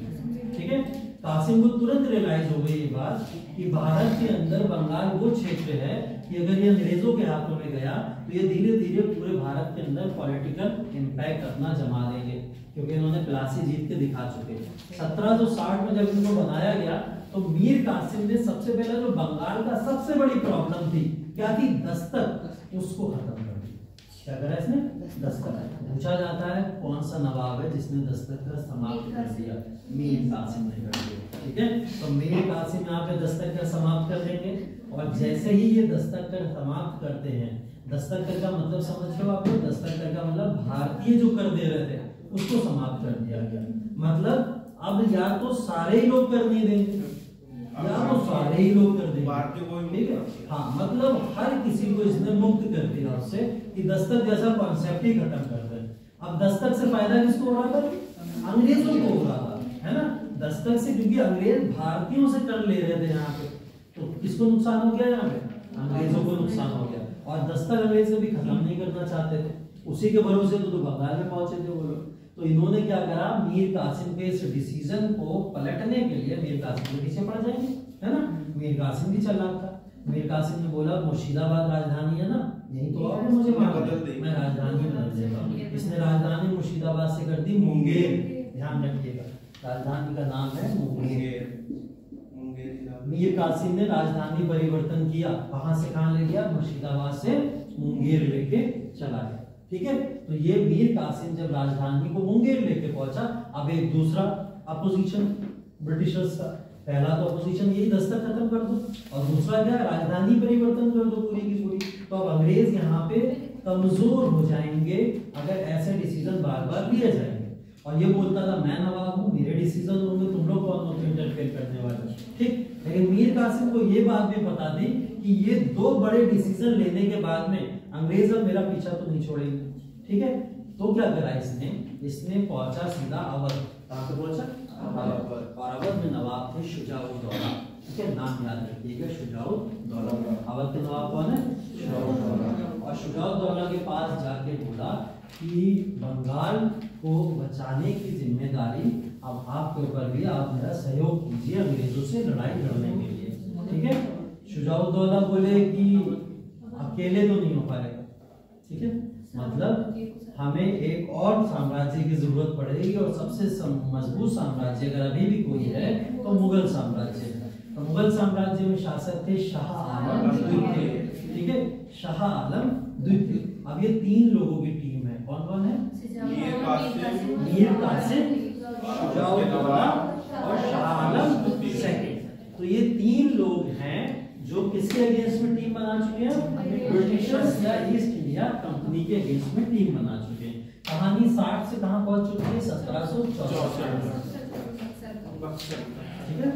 S1: ठीक है, कासिम को तुरंत रियलाइज हो गई ये बात कि भारत के अंदर बंगाल वो क्षेत्र है कि अगर ये अंग्रेजों के हाथों में गया तो ये धीरे धीरे पूरे भारत के अंदर पॉलिटिकल इम्पैक्ट अपना जमा देंगे, क्योंकि इन्होंने प्लासी जीत के दिखा चुके। 1760 में जब इनको बनाया गया तो मीर कासिम ने सबसे पहले जो बंगाल का सबसे बड़ी प्रॉब्लम थी क्या थी, दस्तक, उसको खत्म कर दिया। क्या करा इसने, दस्तक। पूछा जाता है कौन सा नवाब है जिसने दस्तक का समाप्त कर दिया, मीर कासिम ने कर दिया। ठीक है, तो मीर कासिम यहाँ पे दस्तक का समाप्त कर देंगे। और जैसे ही ये दस्तक कर समाप्त करते हैं, दस्तक कर का मतलब समझ लो आप लोग, दस्तक कर का मतलब भारतीय जो कर दे रहे थे उसको समाप्त कर दिया गया। मतलब अब या तो सारे ही लोग कर नहीं देंगे या तो सारे ही लोग कर देंगे, ठीक है। हाँ, मतलब हर किसी को इसने मुक्त कर दिया उससे कि दस्तक जैसा कॉन्सेप्ट ही खत्म कर दे। अब दस्तक से फायदा किसको हो रहा था, अंग्रेजों को हो रहा था, है ना। दस्तक से, क्योंकि अंग्रेज भारतीयों से कर ले रहे थे यहाँ पे, तो किसको नुकसान हो गया यहाँ पे, अंग्रेजों को नुकसान हो गया। और दस्तक अंग्रेज कभी खत्म नहीं करना चाहते थे, उसी के भरोसे तो बंगाल में पहुंचे थे वो लोग। तो इन्होंने क्या करा, मीर कासिम के इस डिसीजन को पलटने के लिए मीर कासिम के पीछे पड़ जाएंगे, है ना। मीर कासिम भी चालाक था। मीर कासिम ने बोला मुर्शिदाबाद राजधानी है ना, यही तो आप मुझे मैं राजधानी बदल देता हूँ। इसने राजधानी मुर्शिदाबाद से कर दी मुंगेर। ध्यान रखिएगा, राजधानी का नाम है मुंगेर। मीर कासिम ने राजधानी परिवर्तन किया, कहां से कहां ले गया, मुर्शिदाबाद से मुंगेर लेके चला गया। ठीक है, तो ये मीर कासिम जब राजधानी को मुंगेर लेके पहुंचा, अब एक दूसरा अपोजिशन ब्रिटिशर्स का, पहला तो अपोजिशन यही दस्तक खत्म कर दो, और दूसरा क्या, राजधानी परिवर्तन कर दो पूरी की पूरी। तो अब अंग्रेज यहाँ पे कमजोर हो जाएंगे अगर ऐसे डिसीजन बार बार लिए जाएंगे। और ये बोलता था मैं नवाब हूँ, मेरे डिसीजन होंगे, तुम लोग कौन हो इंटरफेयर करने वाले, ठीक। लेकिन मीर कासिम को ये बात भी पता थी कि ये दो बड़े डिसीजन लेने के बाद में अंग्रेज अब मेरा पीछा तो नहीं छोड़ेंगे, ठीक है। तो क्या करा इसने पहुंचा सीधा अवध। कहां पे पहुंचा, अवध। और अवध में नवाब थे शुजाउद्दौला, ठीक है, नाम याद रखिएगा, शुजाउद्दौला। अवध के नवाब कौन है, शुजाउद्दौला। और शुजाउद्दौला के पास जाके बोला कि बंगाल को बचाने की जिम्मेदारी अब आपके ऊपर भी, आप मेरा सहयोग कीजिए अंग्रेजों से लड़ाई लड़ने के लिए, ठीक है। शुजाउद्दौला बोले कि अकेले तो नहीं हो पाएगा, ठीक है, मतलब हमें एक और साम्राज्य की जरूरत पड़ेगी, और सबसे मजबूत साम्राज्य अगर अभी भी कोई है तो मुगल साम्राज्य है। तो मुगल साम्राज्य में शासक थे शाह आलम द्वितीय, ठीक है, शाह आलम द्वितीय। अब ये तीन लोगों की टीम है, कौन कौन है, मीर कासिम, शुजाउद्दौला और शाह आलम सेकंड। तो ये तीन लोग हैं जो किसके अगेंस्ट में टीम बना चुके हैं, ब्रिटिशर्स या ईस्ट इंडिया कंपनी के अगेंस्ट में टीम बना चुके हैं। कहानी 60 से कहां पहुंच चुकी है, 1764, ठीक है।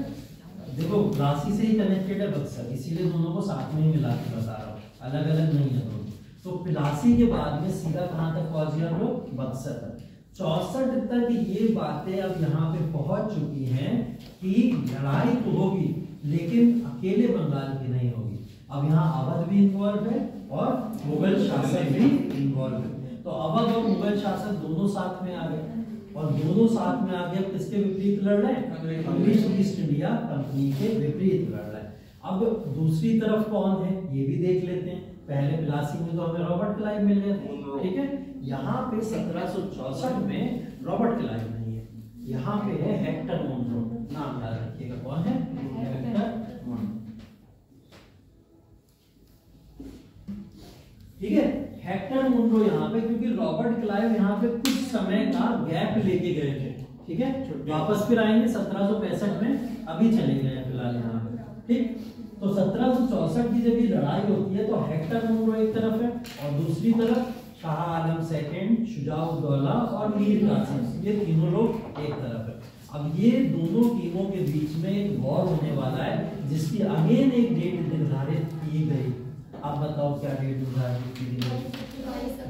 S1: देखो राशि से ही कनेक्टेड है बक्सर, इसीलिए दोनों को साथ में ही मिला के बता रहा हूँ, अलग अलग नहीं है दोनों। तो प्लासी के बाद में सीधा कहां तक पहुंच गया हम लोग, बक्सर तक। 64 तक ये बातें अब यहाँ पे पहुंच चुकी हैं कि लड़ाई तो होगी लेकिन अकेले बंगाल की नहीं होगी। अब यहाँ अवध भी इन्वॉल्व है और मुगल शासक भी इन्वॉल्व है। तो अवध और मुगल शासक दोनों साथ में आ गए, और दोनों साथ में आ गए किसके विपरीत लड़ रहे हैं, ब्रिटिश ईस्ट इंडिया कंपनी के विपरीत लड़ रहे हैं। अब दूसरी तरफ कौन है ये भी देख लेते हैं। पहले प्लासी में तो हमें रॉबर्ट क्लाइव मिल गए थे, ठीक है। यहाँ पे 1764 में रॉबर्ट क्लाइव नहीं है, यहाँ पे है हेक्टर मोनरो। नाम याद रखिएगा, कौन है, हेक्टर मोनरो, ठीक है। हेक्टर मोनरो यहाँ पे, क्योंकि रॉबर्ट क्लाइव यहाँ पे कुछ समय का गैप लेके गए थे, ठीक है, वापस फिर आएंगे 1765 में, अभी चले गए फिलहाल यहाँ पे, ठीक। तो 1764 की जब ये लड़ाई होती है तो हेक्टर मोनरो एक तरफ है और दूसरी तरफ शाह आलम सेकंड, शुजाउद्दौला और मीर कासिम, ये तीनों लोग एक तरफ है। अब ये दोनों टीमों के बीच में एक वॉर होने वाला है जिसकी अगेन एक डेट निर्धारित की गई। आप बताओ क्या डेट निर्धारित की गई,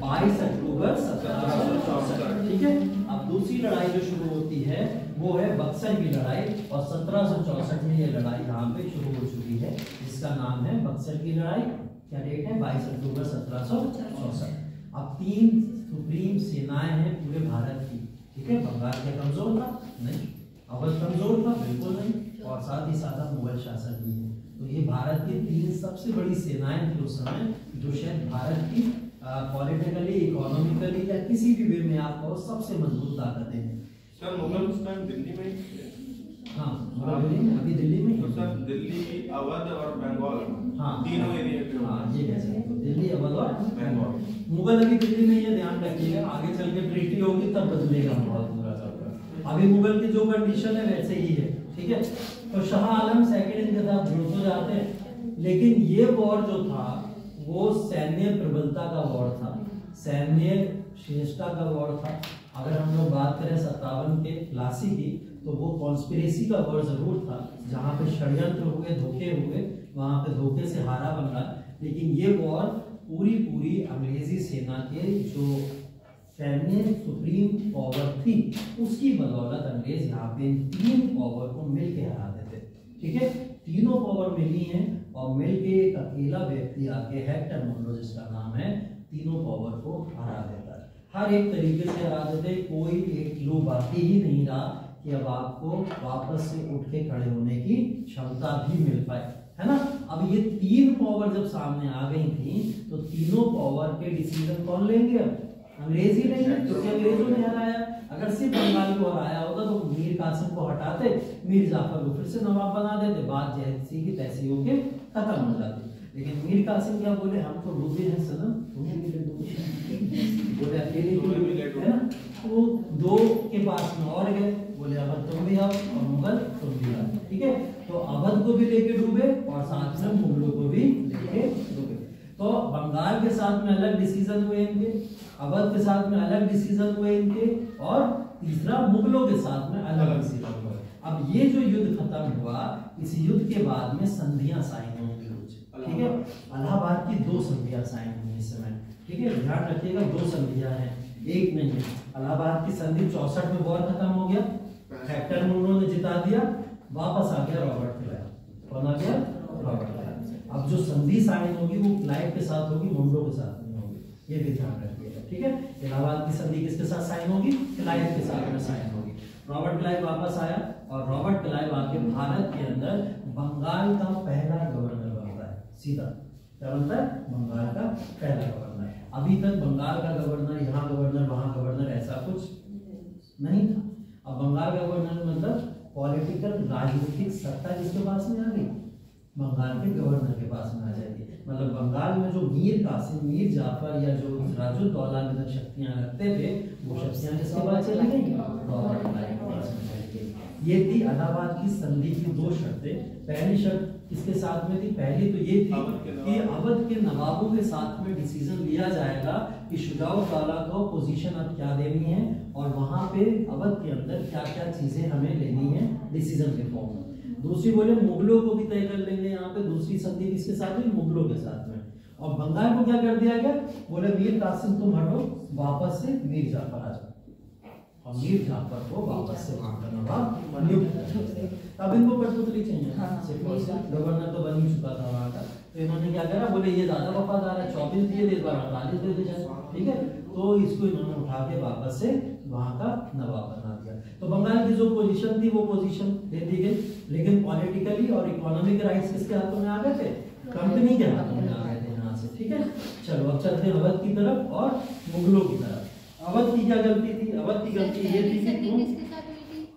S1: 22 अक्टूबर 1764, ठीक है। अब दूसरी लड़ाई जो शुरू होती है वो है बक्सर की लड़ाई, और 1764 में ये लड़ाई यहाँ पे शुरू हो चुकी है जिसका नाम है बक्सर की लड़ाई। क्या डेट है, 22 अक्टूबर 1764। अब 3 सुप्रीम सेनाएं हैं पूरे भारत की, ठीक है। बंगाल क्या कमजोर था नहीं, अवध कमजोर था? बिल्कुल नहीं। और साथ ही साथ मुगल शासन भी है। तो ये भारत की 3 सबसे बड़ी सेनाएं थी उस समय, जो शायद भारत की पॉलिटिकली, इकोनॉमिकली या किसी भी वे में आपको सबसे मजबूत ताकतें हैं।
S2: सर मुगल उस टाइम दिल्ली में?
S1: हाँ, अभी दिल्ली में।
S2: तो सर दिल्ली, अवध और बंगाल,
S1: हाँ,
S2: तीनों एरिया पे।
S1: हाँ, ये कह सकते हो, दिल्ली, अवध और बंगाल। मुगल अभी दिल्ली में, ये ध्यान रखिएगा, आगे चल के ट्रीटी होगी तब बदलेगा माहौल पूरा का। अभी मुगल की जो कंडीशन है वैसे ही है, ठीक है। तो शाह आलम सेकंड इनके साथ जुड़ तो जाते हैं, लेकिन ये वॉर जो था वो सैन्य प्रबलता का वॉर था, सैन्य श्रेष्ठता का वॉर था। अगर हम लोग बात करें 57 के प्लासी की, तो वो कॉन्स्पिरेसी का वॉर जरूर था, जहाँ पे षड्यंत्र हुए, धोखे हुए, वहाँ पे धोखे से हारा बंगाल। लेकिन ये वॉर पूरी अंग्रेजी सेना के जो सैन्य सुप्रीम पावर थी उसकी बदौलत अंग्रेज यहाँ पे 3 पावर को मिलके हराते थे, ठीक है। तीनों पावर मिली हैं और मिलके एक अकेला व्यक्ति आके, हेक्टर मोनरो जिसका नाम है, तीनों पावर को हरा देता है। हर एक तरीके से हरा देते, कोई एक क्लू बाकी ही नहीं रहा कि अब आपको वापस से उठ के खड़े होने की क्षमता भी मिल पाए, है ना। अब ये 3 पावर जब सामने आ गई थी, तो तीनों पावर के डिसीजन कौन लेंगे? अब अंग्रेज ही लेंगे, क्योंकि अंग्रेजों ने हराया। अगर सिर्फ बंगाल को हराया होता तो मीर कासिम को हटाते, मीर जाफर को फिर से नवाब बना देते, बात जैसी की तैसी होके खत्म हो जाती। लेकिन मीर कासिम क्या बोले, हम तो डूबे हैं सनम, तुम्हें भी ले दो, बोले अकेले, है ना। वो 2 के पास में और गए, बोले अवध तुम भी आओ और मुगल तुम भी आओ, ठीक है। तो अवध को भी लेके डूबे और साथ में मुगलों को भी लेके डूबे। तो बंगाल के साथ में अलग डिसीजन हुए इनके, अवध के साथ में अलग डिसीजन हुए इनके, और तीसरा मुगलों के साथ में अलग डिसीजन हुए। अब ये जो युद्ध खत्म हुआ, इस युद्ध के बाद में संधियां साइन होंगी, ठीक है। इलाहाबाद की 2 संधियां साइन हुई इस समय, ठीक है, ध्यान रखिएगा। 2 संधियां हैं, एक नहीं है। इलाहाबाद की संधि 64 में वॉर खत्म हो गया, हेक्टर मोनरो ने जिता दिया, वापस आ गया रॉबर्ट क्लाइव। कौन आ गया? Robert Clive. अब जो संधि साइन होगी वो क्लाइव के साथ होगी, मोनरो के साथ नहीं होगी, ये भी ध्यान रखिएगा, ठीक है। इलाहाबाद की संधि किसके साथ साइन होगी? क्लाइव के साथ में साइन होगी। रॉबर्ट क्लाइव वापस आया और रॉबर्ट क्लाइव आके भारत के अंदर बंगाल का पहला गवर्नर बनता है, सीधा क्या बनता है? बंगाल का पहला गवर्नर। अभी तक बंगाल का गवर्नर, यहाँ गवर्नर, वहां गवर्नर, ऐसा कुछ नहीं था। अब बंगाल का गवर्नर मतलब पॉलिटिकल, राजनीतिक सत्ता जिसके पास में आ गई, बंगाल के गवर्नर के पास में आ जाएगी। मतलब बंगाल में जो मीर कासिम, मीर जाफर या जो सिराजुद्दौला में शक्तियां रखते थे, वो शक्तियां किसके पास चली गई? रॉबर्ट क्लाइव के पास में चली गई। ये थी इलाहाबाद की संधि की 2 शर्तें। पहली शर्त किसके साथ में थी? पहली तो ये थी कि अवध के नवाबों के साथ में डिसीजन लिया जाएगा कि शुजाउद्दौला को पोजीशन अब क्या देनी है, और वहां पे अवध के अंदर क्या क्या चीजें हमें लेनी है डिसीजन के फॉर्म में। दूसरी बोले मुगलों को भी तय कर लेंगे, यहाँ पे दूसरी संधि किसके साथ हुई? मुगलों के साथ में। और बंगाल को क्या कर दिया गया? बोले मीर कासिम तुम हटो, वापस से मीर जाफर आ जाओ, और मीर जाफर को वापस से वहां का नवाब नियुक्त। अब इनको कठपुतली चाहिए, गवर्नर तो बन ही चुका था वहां का, तो इन्होंने क्या करा, बोले ये ज्यादा वफादार है, 24 दिए थे, इस बार 48 दे दे, ठीक है। तो इसको इन्होंने उठा के वापस से वहां का नवाब बना दिया। तो बंगाल की जो पोजीशन थी वो पोजीशन दे दी गई, लेकिन पॉलिटिकली और इकोनॉमिक राइट्स किसके हाथों में आ गए थे? कंपनी के हाथों में आ गए थे यहाँ से, ठीक है। चलो अब चलते हैं अवध की तरफ और मुगलों की तरफ। अवध की क्या गलती थी? अवध की गलती ये थी कि तुम,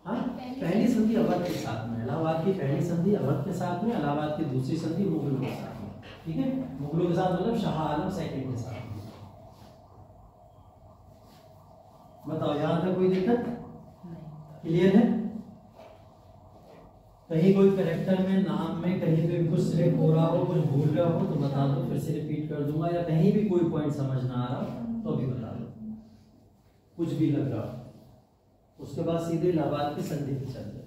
S1: हाँ, पहली संधि अवध के साथ में, इलाहाबाद की पहली संधि अवध के साथ में, इलाहाबाद की दूसरी संधि मुगलों के साथ में, ठीक है। मुगलों के साथ मतलब शाह आलम सेकंड के साथ में। बताओ यहां तक कोई दिक्कत? क्लियर है? कहीं कोई कैरेक्टर में, नाम में कहीं पे कुछ सिलेक्ट हो रहा हो, कुछ भूल रहा हो तो बता दो, फिर से रिपीट कर दूंगा, या कहीं भी कोई पॉइंट समझ ना आ रहा तो भी बता दो, कुछ भी लग रहा हो। उसके बाद सीधे इलाहाबाद की संधि पे चल जाए।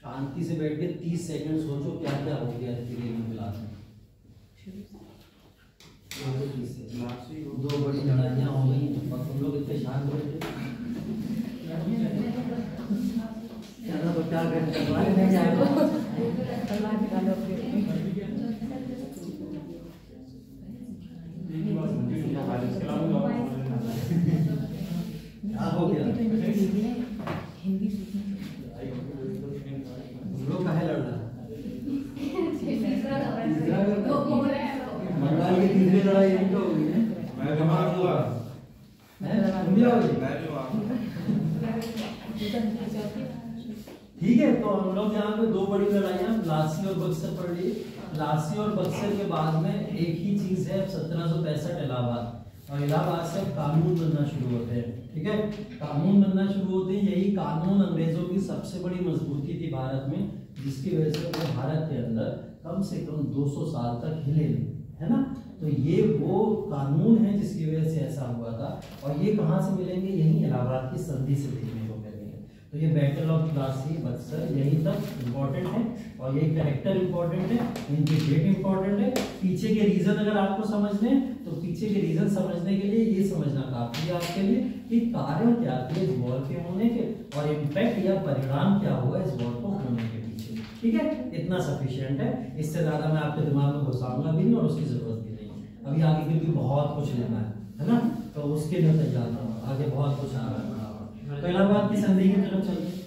S1: शांति से बैठ के 30 सेकंड सोचो क्या क्या हो गया क्लास में। 2 बड़ी लड़ाइयाँ हो गई और तुम लोग इतने शांत बैठे। क्या करवा लेना क्या हो गया हिंदी लोग काहे लड़ रहा बंगाल की तीसरी लड़ाई यही तो होगी है।
S2: मैं बीमार हुआ,
S1: ठीक है। तो हम लोग यहाँ पे दो बड़ी लड़ाइयाँ लासी और बक्सर पढ़ ली। लासी और बक्सर के बाद में एक ही चीज है 1765 इलाहाबाद, और इलाहाबाद से कानून बनना शुरू होते हैं। ठीक है, कानून बनना शुरू होते हैं। यही कानून अंग्रेजों की सबसे बड़ी मजबूती थी भारत में, जिसकी वजह से वो भारत के अंदर कम से कम 200 साल तक हिले नहीं, है ना। तो ये वो कानून है जिसकी वजह से ऐसा हुआ था। और ये कहाँ से मिलेंगे? यही इलाहाबाद की संधि से देखने को मिलेंगे। तो ये बैटल ऑफ प्लासी बक्सर यही तक इम्पोर्टेंट है, और ये कैरेक्टर इम्पोर्टेंट है, इनकी डेट इम्पोर्टेंट है। पीछे के रीजन अगर आपको समझने हैं तो पीछे के रीजन समझने के लिए ये समझना काफी है आपके लिए कि कारण क्या थे इस वॉर के होने के, और इम्पैक्ट या परिणाम क्या हुआ इस वॉर को होने के पीछे। ठीक है, इतना सफिशिएंट है। इससे ज्यादा मैं आपके दिमाग में घुसाऊंगा भी नहीं, और उसकी जरूरत भी नहीं। अभी आगे क्योंकि बहुत कुछ लेना है ना, तो उसके लिए तैयार हूँ। आगे बहुत कुछ आ रहा है। तो इलाहाबाद की संधि की तरफ चलते हैं।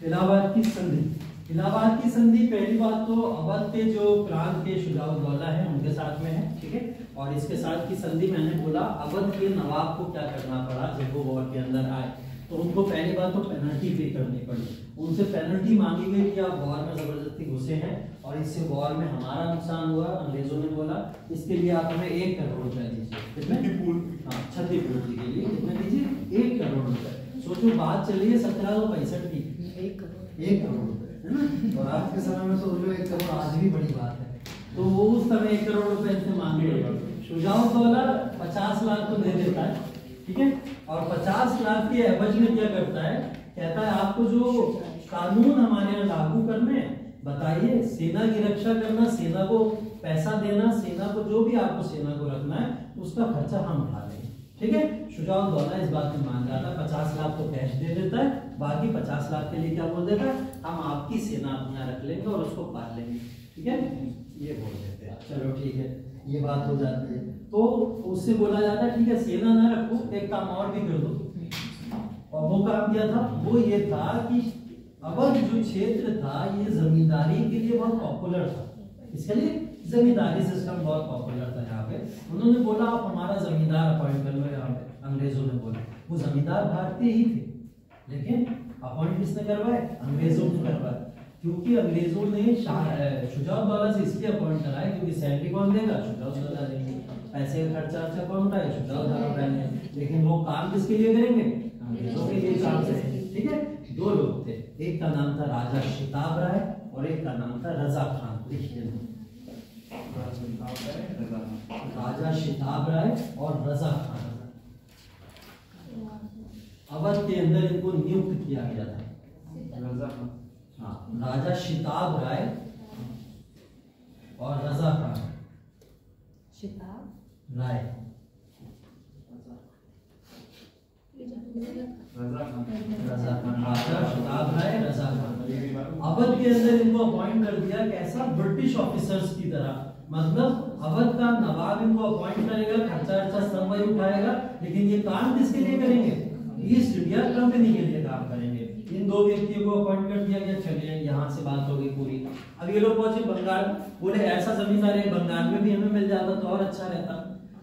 S1: इलाहाबाद की संधि। इलाहाबाद की संधि पहली बात तो अवध के जो प्रांत के शुजाउद्दौला है उनके साथ में है। ठीक है, और इसके साथ की संधि मैंने बोला अवध के नवाब को क्या करना पड़ा जब वो वॉर के अंदर आए, तो उनको पहली बात तो पेनल्टी पे करनी पड़ी। उनसे पेनल्टी मांगी गई कि आप वॉर में जबरदस्ती घुसे हैं और इससे वॉर में हमारा नुकसान हुआ। अंग्रेजों ने बोला इसके लिए आप हमें 1 करोड़ रुपए दीजिए। कितने? हाँ, क्षतिपूर्ति के लिए कितने दीजिए? 1 करोड़ रुपए। सोचो बात चल रही है 1765 की, 1 करोड़ रुपए, है ना। और आज के समय में सोच लो 1 करोड़ आज भी बड़ी बात है। तो वो उस समय 1 करोड़ रुपए से मांग रहे। शुजाउद्दौला 50 लाख तो दे देता है, ठीक है, और 50 लाख के एवज में क्या करता है, कहता है आपको जो कानून हमारे यहाँ लागू करने बताइए, सेना की रक्षा करना, सेना को पैसा देना, सेना को जो भी आपको सेना को रखना है उसका खर्चा हम उठा लेंगे। ठीक है, शुजाउद्दौला इस बात में मान जाता है, 50 लाख तो कैश दे देता है, बाकी 50 लाख के लिए क्या बोल देता है, हम आपकी सेना अपने यहाँ रख लेंगे और उसको पाल लेंगे। ठीक है, ये बोल देते हैं। चलो ठीक है, ये बात हो जाती है। तो उससे बोला जाता है ठीक है सेना ना रखो, एक काम और भी कर दो। और वो काम क्या था, वो ये था कि अवध जो क्षेत्र था ये जमींदारी के लिए बहुत पॉपुलर था। इसके लिए जमींदारी सिस्टम बहुत पॉपुलर था यहाँ पे। उन्होंने बोला आप हमारा जमींदार अपॉइंट कर लो यहाँ पे। अंग्रेजों ने बोला, वो जमींदार भारतीय ही थे, लेकिन अपॉइंट किसने करवाए, अंग्रेजों ने करवाए। क्योंकि अंग्रेजों ने शुजाउद्दौला से इसलिए अपॉइंट कराया क्योंकि सैलरी कौन देगा, शुजाउद्दौला देंगे, पैसे का खर्चा अच्छा कौन उठाए, शुजाउद्दौला उठाएंगे, लेकिन वो काम किसके लिए करेंगे, अंग्रेजों के लिए काम करेंगे। ठीक है, 2 लोग थे, एक का नाम था राजा शिताब राय और एक का नाम था रजा खान। राजा शिताब राय और रजा खान अवध के अंदर इनको नियुक्त किया गया था। हाँ, राजा शिताब राय और रजा खान। शिताब राय, रजा खान, राजा शिताब राय, रजा खान। अवध के अंदर इनको अपॉइंट कर दिया कैसा, ब्रिटिश ऑफिसर्स की तरह। मतलब अवध का नवाब इनको अपॉइंट करेगा, खर्चा सब वही उठाएगा, लेकिन ये काम किसके लिए करेंगे, ईस्ट इंडिया कंपनी के लिए काम करेंगे। इन 2 व्यक्तियों को अपॉइंट कर दिया गया। चलिए यहाँ से बात हो गई पूरी। अब ये लोग पहुंचे बंगाल, बोले ऐसा जमींदार है बंगाल में भी हमें मिल जाता तो और अच्छा रहता।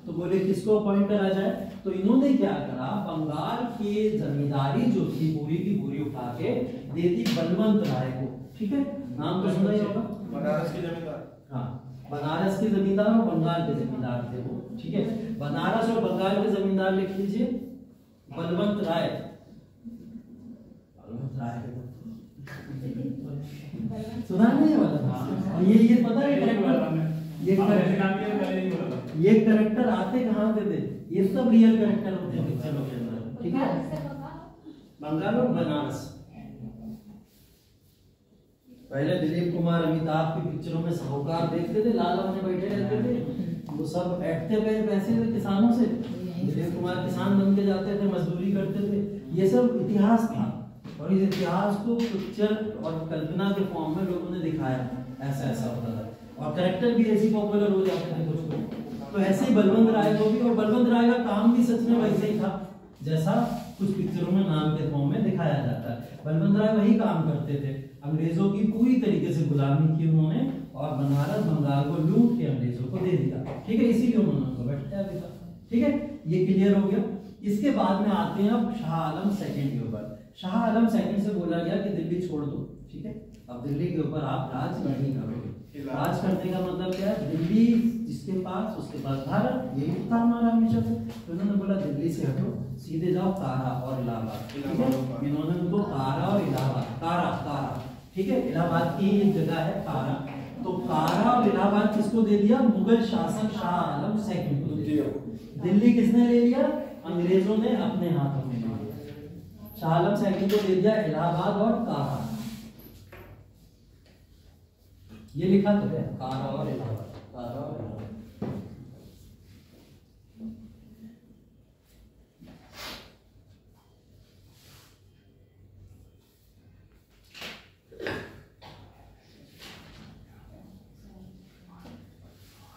S1: तो बोले किसको अपॉइंट करा जाए, तो इन्होंने क्या करा, बंगाल की जमींदारी जो थी पूरी की पूरी उठा के दे दी बलवंत राय को। ठीक है, नाम तो सुना ही होगा,
S2: बनारस के जमींदार।
S1: हाँ, बनारस के जमींदार और बंगाल के जमींदार थे वो। ठीक है, बनारस और बंगाल के जमींदार लिख लीजिए, बलवंत राय। बलवंत राय सुना नहीं वाला। और ये पता है ये करेक्टर आते कहाँ पे थे, ये सब रियल करेक्टर होते हैं पिक्चरों के अंदर। ठीक है, बंगाल और बनारस। पहले दिलीप कुमार अमिताभ की पिक्चरों में साहूकार देखते थे, लाल बने बैठे रहते थे, वो सब ऐठते पे पैसे थे किसानों से। दिलीप कुमार किसान बन के जाते थे, मजदूरी करते थे। ये सब इतिहास था और इस इतिहास को पिक्चर और कल्पना के फॉर्म में लोगों ने दिखाया, ऐसा ऐसा होता था और कैरेक्टर भी ऐसे पॉपुलर हो जाते थे कुछ कुछ। तो ऐसे ही बलवंत राय को भी, और बलवंत राय का काम भी सच में वैसे ही था जैसा कुछ पिक्चरों में नाम के फॉर्म में दिखाया जाता है। बलवंत राय वही काम करते थे, अंग्रेजों की पूरी तरीके से गुलामी की उन्होंने और बनारस बंगाल को लूट के अंग्रेजों को दे दिया। ठीक है, इसीलिए उन्होंने उनको बैठाया भी था। ठीक है, ये क्लियर हो गया। इसके बाद में आते हैं अब शाह आलम सेकंड के ऊपर। शाह आलम सेकंड से बोला गया कि दिल्ली छोड़ दो। ठीक है, अब दिल्ली के ऊपर आप राज नहीं करोगे। राज करने का मतलब क्या है? दिल्ली जिसके पास उसके पास भारत, यही था हमारा हमेशा से। तो इन्होंने बोला दिल्ली से हटो, सीधे जाओ कारा और इलाहाबाद। ठीक है, इन्होंने उनको कारा और इलाहाबाद, कारा, ठीक है, इलाहाबाद की एक जगह है कारा, तो कारा और इलाहाबाद किसको दे दिया? मुगल शासक शाह आलम सेकंड को दे दिया। दिल्ली किसने ले लिया? अंग्रेजों ने अपने हाथों में ले लिया। शाह आलम सेकंड को दे दिया इलाहाबाद और कारा। ये लिखा तो है कारा और इलाहाबाद, कारा और इलाहाबाद।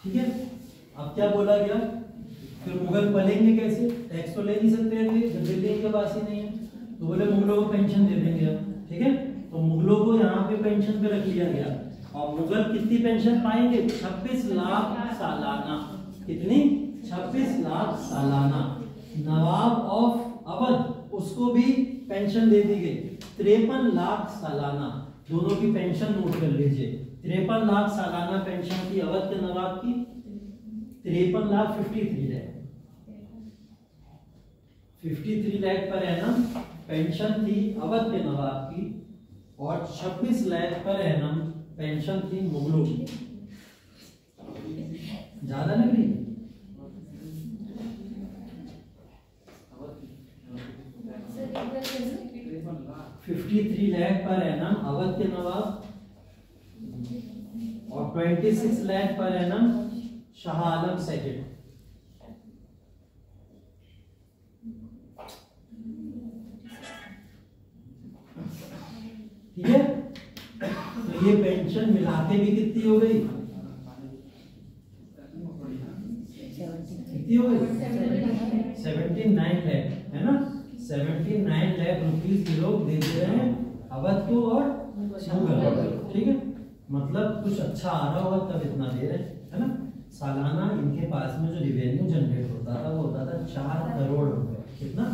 S1: ठीक है, अब क्या बोला गया? फिर मुगल पलेंगे कैसे? टैक्स तो ले नहीं सकते थे जब दिल्ली इनके पास ही नहीं है, तो बोले मुगलों को पेंशन दे देंगे। ठीक है, तो मुगलों को यहाँ पे पेंशन पे रख लिया गया और मुगल कितनी पेंशन पाएंगे? 26 लाख सालाना। कितनी? 26 लाख सालाना। नवाब ऑफ अवध उसको भी पेंशन दे दी गई 53 लाख सालाना। दोनों की पेंशन नोट कर लीजिए। 53 लाख सालाना पेंशन थी अवध के नवाब की, 53 lakh 53 lakh 53 lakh per annum pension थी अवध के नवाब की और 26 लाख पर एनम पेंशन थी मुगलों की। ज्यादा लग रही? 53 लाख पर एनम अवध के नवाब और 26 lakh per annum Shah Alam second. ठीक है, तो ये पेंशन मिला के भी कितनी हो गई? कितनी हो गई? 79 लाख, है ना? 79 लाख रुपीस ये लोग दे दे रहे हैं अवध को और मुगल। ठीक है, मतलब कुछ अच्छा आ रहा होगा तब इतना दे रहे हैं, है ना? सालाना इनके पास में जो रिवेन्यू जनरेट होता था वो होता था 4 करोड़ रुपए। कितना?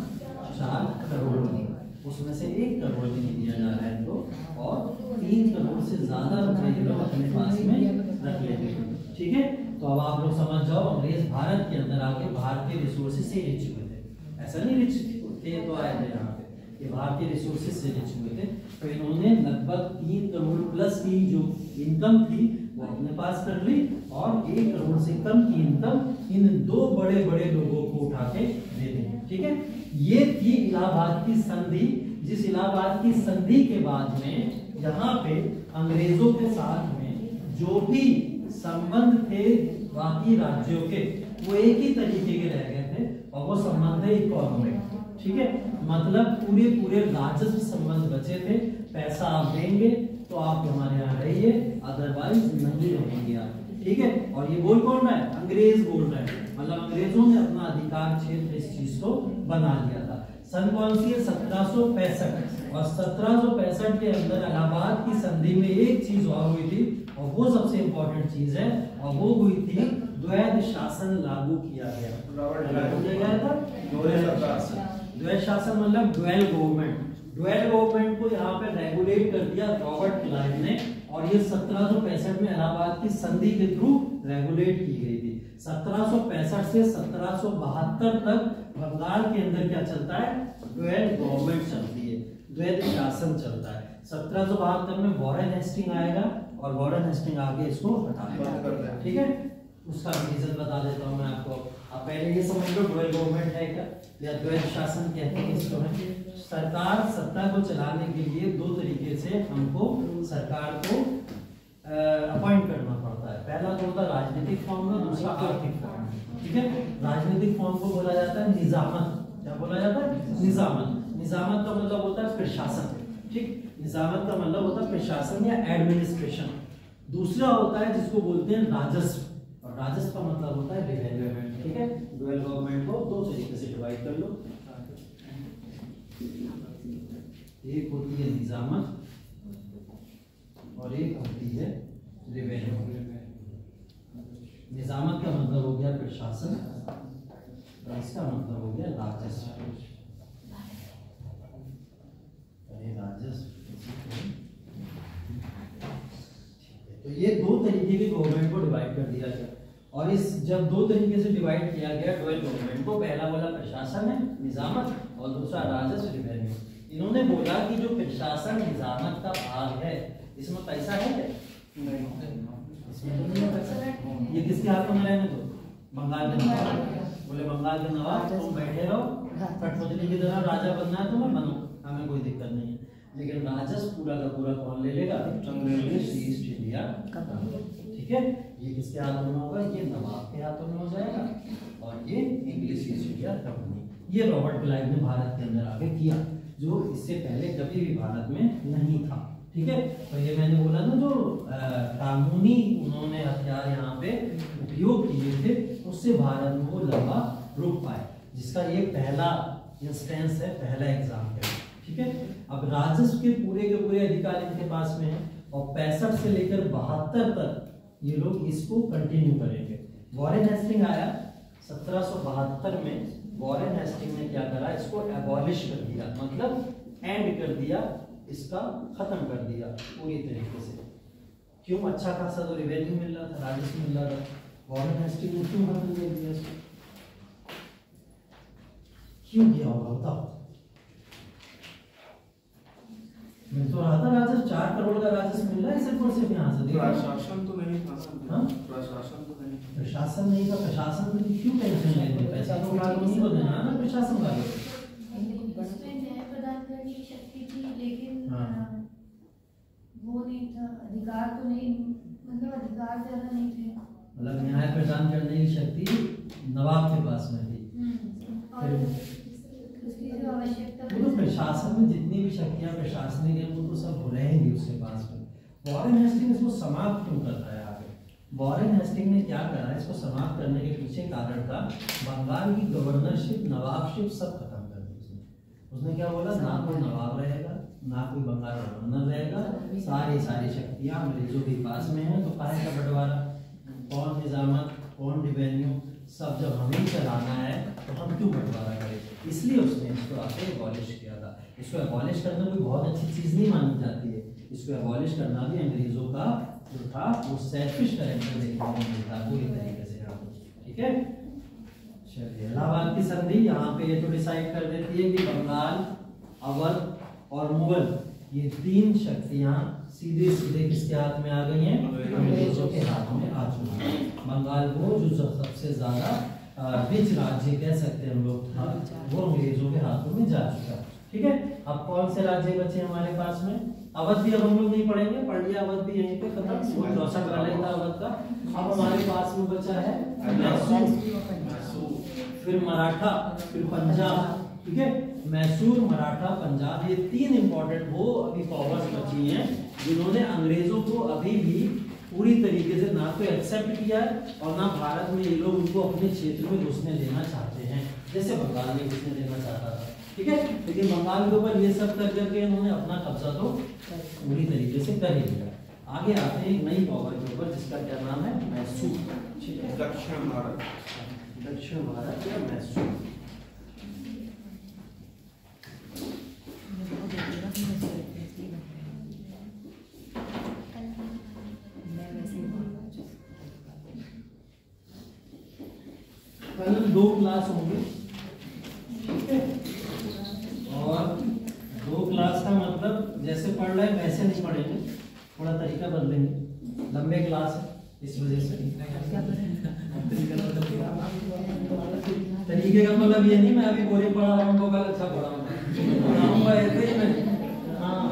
S1: 4 करोड़ रुपए। उसमें से 1 करोड़ भी नहीं दिया जा रहा है इनको और 3 करोड़ से ज्यादा रुपए ये लोग अपने पास में रख लेते हैं। ठीक है, तो अब आप लोग समझ जाओ अंग्रेज भारत के अंदर आके भारतीय रिसोर्सेज से रिच हुए थे। ऐसा नहीं रिच थे तो आए थे यहाँ पे, ये भारतीय रिसोर्सेज से रिच हुए थे। तो इन्होंने लगभग 3 करोड़ प्लस की जो इनकम थी वो अपने पास कर ली और 1 करोड़ से कम की इनकम इन 2 बड़े बड़े लोगों को उठा के दे दी। ठीक है, ये थी इलाहाबाद की संधि, जिस इलाहाबाद की संधि के बाद में यहाँ पे अंग्रेजों के साथ में जो भी संबंध थे बाकी राज्यों के वो एक ही तरीके के रह गए थे और वो संबंध है इकोनॉमिक। ठीक है, मतलब पूरे राजस्व संबंध बचे थे। पैसा आप देंगे तो आप हमारे यहाँ रहिए, अदरवाइज नहीं रहेंगे आप। ठीक है, और ये बोल कौन रहा है? अंग्रेज बोल रहा है, मतलब अंग्रेजों ने अपना अधिकार क्षेत्र इस चीज को बना लिया था। सन कौन सी है? 1765 और 1765 के अंदर इलाहाबाद की संधि में एक चीज और हुई थी और वो सबसे इंपॉर्टेंट चीज है और वो हुई थी द्वैध शासन लागू किया गया। द्वैध शासन मतलब ड्वेल गवर्नमेंट। ड्वेल गवर्नमेंट को यहाँ पे रेगुलेट कर दिया रॉबर्ट क्लाइव ने और ये 1765 में इलाहाबाद की संधि के थ्रू रेगुलेट की गई थी। 1765 से 1772 तक बंगाल के अंदर क्या चलता है? ड्वेल गवर्नमेंट चलती है, द्वैध शासन चलता है। 1772 में वॉरेन हेस्टिंग आएगा और वॉरेन हेस्टिंग आगे इसको हटा देगा। ठीक है, उसका रीजन बता देता हूँ मैं आपको। आप पहले ये समझ लो ड्वेल गवर्नमेंट है क्या या द्वैध शासन कहते हैं इसको। सरकार सत्ता को चलाने के लिए 2 तरीके से हमको सरकार को अपॉइंट करना पड़ता है। पहला तो होता है राजनीतिक फॉर्म में, दूसरा आर्थिक फॉर्म में। ठीक है, राजनीतिक फॉर्म को बोला जाता है निजामत। क्या बोला जाता है? निजामत। निजामत का मतलब होता है प्रशासन। ठीक, निजामत का मतलब होता है प्रशासन या एडमिनिस्ट्रेशन। दूसरा होता है जिसको बोलते हैं राजस्व, और राजस्व का मतलब होता है रेवेन्यू। ठीक है, डुअल गवर्नमेंट को दो तरीके से डिवाइड कर लो। एक होती है निजामत और एक होती है रेवेन्यू। निजामत का मतलब हो गया प्रशासन, और इसका मतलब हो गया राजस्व। राजस्व। तो ये दो तरीके की गवर्नमेंट को डिवाइड कर दिया गया, और इस जब दो तरीके से डिवाइड किया गया डुअल गवर्नमेंट को, पहला वाला प्रशासन है निजामत और दूसरा राजस्व रेवेन्यू। इन्होंने बोला कि जो प्रशासन निजामत का भाग है इसमें पैसा है क्या? इसमें तो नहीं है पैसा। ये किसके हाथों में रहने दो? बंगाल के नवाब। बोले बंगाल के नवाब तुम बैठे रहो, कठपुतली की तरह राजा बनना है तुम्हें, बनो, हमें कोई दिक्कत नहीं है। लेकिन राजस्व पूरा का पूरा कौन ले लेगा? English east India. ठीक है, ये किसके हाथों में होगा? ये नवाब के हाथों में हो जाएगा, और ये इंग्लिश ईस्ट इंडिया कंपनी। ये रॉबर्ट क्लाइव ने भारत के अंदर आके किया, जो इससे पहले कभी भी भारत में नहीं था। ठीक है, तो ये मैंने बोला ना जो कानूनी उन्होंने हथियार यहाँ पे उपयोग किए थे, उससे भारत में वो लंबा रुक पाए, जिसका ये पहला इंस्टेंस है, पहला एग्जाम्पल। ठीक है, अब राजस्व के पूरे अधिकार इनके पास में है, और 65 से लेकर 72 तक ये लोग इसको कंटिन्यू करेंगे। वॉरेन हेस्टिंग आया 1772 में। वॉरेन हेस्टिंग ने क्या करा? इसको एबॉलिश कर दिया, मतलब एंड कर दिया, इसका खत्म कर दिया पूरी तरीके से। क्यों? अच्छा खासा तो रेवेन्यू मिल रहा था, राजस्व मिल रहा था। वॉरेन हेस्टिंग ने क्यों खत्म कर दिया इसको? क्यों किया होगा बताओ? मिल तो रहा था राजस्व, 4 करोड़ का राजस्व मिल रहा है सिर्फ और सिर्फ यहाँ से।
S2: प्रशासन तो नहीं था। हाँ, प्रशासन तो नहीं,
S1: प्रशासन नहीं था। प्रशासन को क्यों टेंशन लेते? पैसा तो नहीं को देना ना प्रशासन का।
S3: न्याय प्रदान करने की शक्ति थी, लेकिन वो नहीं था, अधिकार तो नहीं, मतलब अधिकार ज्यादा नहीं थे।
S1: मतलब न्याय प्रदान करने की शक्ति नवाब के पास में थी।
S3: और उसकी जो आवश्यकता,
S1: तो प्रशासन में जितनी भी शक्तियां प्रशासनिक है वो तो सब रहेंगी उसके पास में। वॉरेन हेस्टिंग इसको समाप्त क्यों करता है आगे? वॉरेन हेस्टिंग ने क्या करा? इसको समाप्त करने के पीछे कारण था बंगाल की गवर्नरशिप, नवाबशिप सब खत्म कर दी उसने। क्या बोला? ना कोई नवाब रहेगा, ना कोई बंगाल गवर्नर रहेगा, सारी शक्तियां अंग्रेजों के पास में है। तो काहे का बंटवारा? कौन निजामत, कौन रेवेन्यू, सब जब हमें चलाना है तो हम क्यों बंटवारा करें? इसलिए उसने इसको आके एबॉलिश किया था। इसको एबॉलिश करना कोई बहुत अच्छी चीज नहीं मानी जाती है। इसको एबॉलिश करना भी अंग्रेजों का जो था वो सेल्फिश कैरेक्टर देखने को मिलता पूरी तरीके से यहाँ पे। ठीक है, चलिए इलाहाबाद की संधि यहाँ पे ये तो डिसाइड कर देती है कि बंगाल, अवध और मुगल ये 3 शक्तियां सीधे किसके हाथ में आ गई हैं? अंग्रेजों के हाथ में आ चुकी है। बंगाल को जो सबसे ज्यादा रिच राज्य कह सकते हैं हम लोग था, वो अंग्रेजों के हाथों में जा चुका है। ठीक है, अब कौन से राज्य बचे हमारे पास में? अवध भी अब हम लोग नहीं पढ़ेंगे, पढ़ लिया अवध भी यहीं पे खत्म, 64 वाला ही था अवध का। अब हमारे पास में बचा है मैसूर, फिर मराठा, फिर पंजाब। ठीक है, मैसूर, मराठा, पंजाब, ये 3 इंपॉर्टेंट वो अभी पावर्स बची हैं जिन्होंने अंग्रेजों को अभी भी पूरी तरीके से ना तो एक्सेप्ट किया है और ना भारत में ये लोग उनको अपने क्षेत्र में घुसने देना चाहते हैं, जैसे बंगाल में घुसने देना चाहता था। ठीक है, लेकिन बंगाल के ऊपर ये सब कर करके इन्होंने अपना कब्जा तो पूरी तरीके से कर ही लिया। आगे आते हैं एक नई पावर के ऊपर जिसका क्या नाम है? मैसूर। ठीक है,
S2: दक्षिण भारत,
S1: दक्षिण भारत या मैसूर। पहले 2 क्लास होंगे। ठीक है, और 2 क्लास का मतलब जैसे पढ़ रहे हैं वैसे नहीं पढ़ेंगे, थोड़ा तरीका बदलेंगे। लंबे क्लास है इस वजह से। तरीके का मतलब ये नहीं मैं अभी बोले पढ़ा रहा हूँ कल अच्छा पढ़ाऊंगा ऐसे ही मैं। हाँ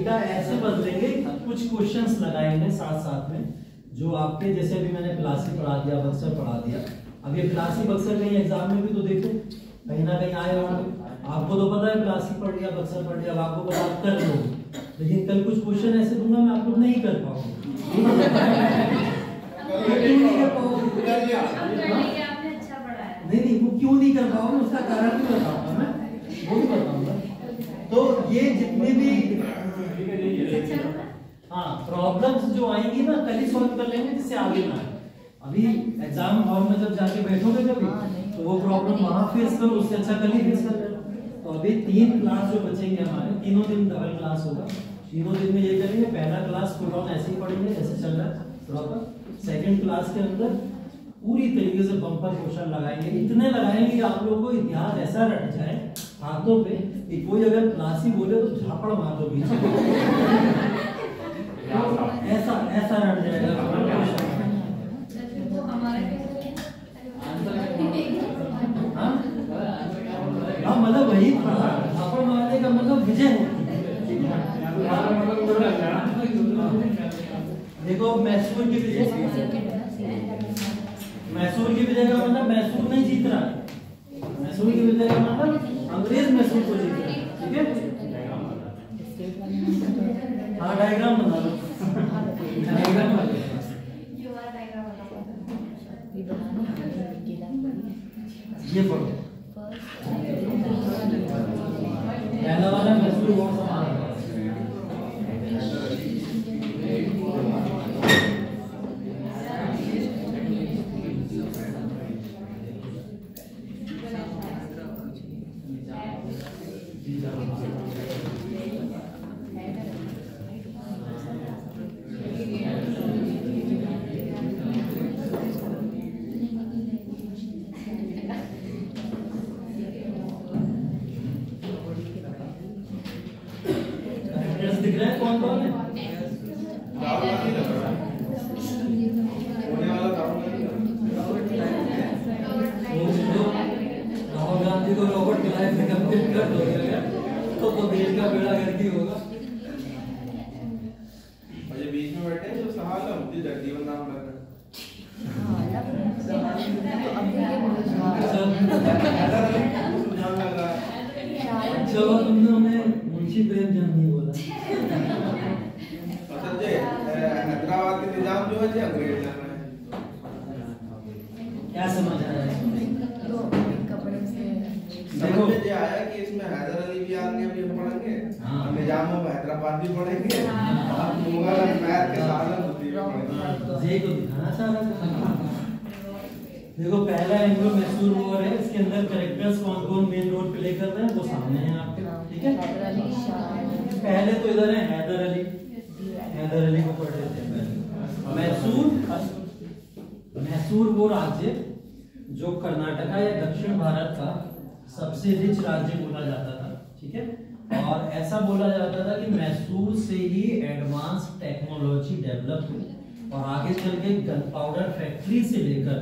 S1: तरीका ऐसे बदलेंगे, कुछ क्वेश्चंस लगाएंगे साथ साथ में जो आपके, जैसे अभी मैंने प्लासी पढ़ा दिया, बक्सर पढ़ा दिया। अब ये प्लासी बक्सर कहीं एग्जाम में भी तो देखो कहीं ना कहीं आए होंगे। आपको तो पता है प्लासी पढ़ लिया, बक्सर पढ़ लिया, अब आपको पता आप कर लो, लेकिन कल कुछ क्वेश्चन ऐसे दूंगा मैं आप लोग नहीं कर पाओगे। नहीं वो क्यों नहीं कर पाओगे, उसका कारण भी बताऊंगा मैं, वो भी बताऊंगा। तो ये जितने भी प्रॉब्लम्स जो आएंगी ना कल ही सॉल्व कर लेंगे, जिससे आगे ना आए। अभी एग्जाम हॉल में जब जाके बैठोगे कभी तो वो प्रॉब्लम वहां फेस करो, उससे अच्छा कल ही फेस कर लेना। तो अभी 3 क्लास जो बचेंगे हमारे, तीनों दिन डबल क्लास होगा। तीनों दिन में ये करेंगे, पहला क्लास फुल ऑन ऐसे ही पढ़ेंगे जैसे चल रहा है प्रॉपर। सेकंड क्लास के अंदर पूरी तरीके से बम्पर क्वेश्चन लगाएंगे, इतने लगाएंगे कि आप लोगों को इतिहास ऐसा रट जाए हाथों पे कि कोई अगर प्लासी बोले तो झापड़ मार दो बीच में। ऐसा ऐसा रट जाएगा। हाँ मतलब वही था, झापड़ मारने का मतलब विजय होती है। देखो मैसूर की विजय, मैसूर की विजय का मतलब मैसूर नहीं जीत रहा है, मैसूर की विजय का मतलब अंग्रेज मैसूर को जीत रहा है। ठीक है, हाँ डायग्राम बना लो, डायग्राम बना लो। ये पढ़ो, पहला वाला मैसूर बहुत समान है। दिख रहा है कौन कौन है? राहुल गांधी को रॉबर्ट क्लाइव से कंप्लीट कर दोगे तो देश का बेड़ा गर्क ही होगा।
S2: और ये बीच में बैठे हैं जो सहाल है मुझे जगजीवन नाम लग रहा है। अच्छा तुमने मुंशी प्रेमचंद नहीं बोला। हैदराबाद के निजाम जो है अंग्रेज लग रहा है,
S1: क्या समझ आया?
S2: देखो ये आया कि इसमें हैदर अली भी आगे भी पढ़ेंगे, निजाम और हैदराबाद भी पढ़ेंगे, और मुगल अम्पायर के सालन भी पढ़ेंगे।
S1: ये तो दिखाना चाह रहा था। देखो पहला एंग्लो मैसूर वॉर है, इसके अंदर कैरेक्टर्स कौन कौन मेन रोल प्ले कर रहे हैं वो सामने हैं आपके। ठीक है, पहले तो इधर है हैदर अली, हैदर अली को पढ़ लेते हैं। मैसूर वो राज्य जो कर्नाटका या दक्षिण भारत का सबसे रिच राज्य बोला जाता था। ठीक है, और ऐसा बोला जाता था कि मैसूर से ही एडवांस टेक्नोलॉजी डेवलप हुई और आगे चल के गन पाउडर फैक्ट्री से लेकर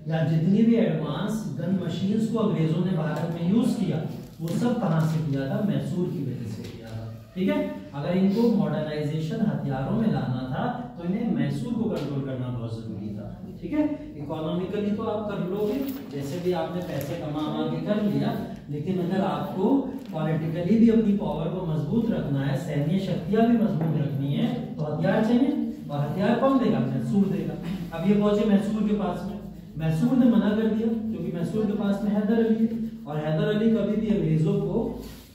S1: या जितनी भी एडवांस गन मशीन्स को अंग्रेजों ने भारत में यूज किया वो सब कहां से किया था? मैसूर की वजह से किया था। ठीक है, अगर इनको मॉडर्नाइजेशन हथियारों में लाना था तो इन्हें मैसूर को कंट्रोल करना बहुत जरूरी था। ठीक है, इकोनॉमिकली तो आप कर लोगे, जैसे भी आपने पैसे कमा के कर लिया, लेकिन अगर आपको पॉलिटिकली भी अपनी पावर को मजबूत रखना है, सैन्य शक्तियां भी मजबूत रखनी है, तो हथियार चाहिए। और हथियार कौन देगा? मैसूर देगा। अब ये पहुंचे मैसूर के पास में, मैसूर ने मना कर दिया क्योंकि मैसूर के पास में हैदर अली है, और हैदर अली कभी भी अंग्रेजों को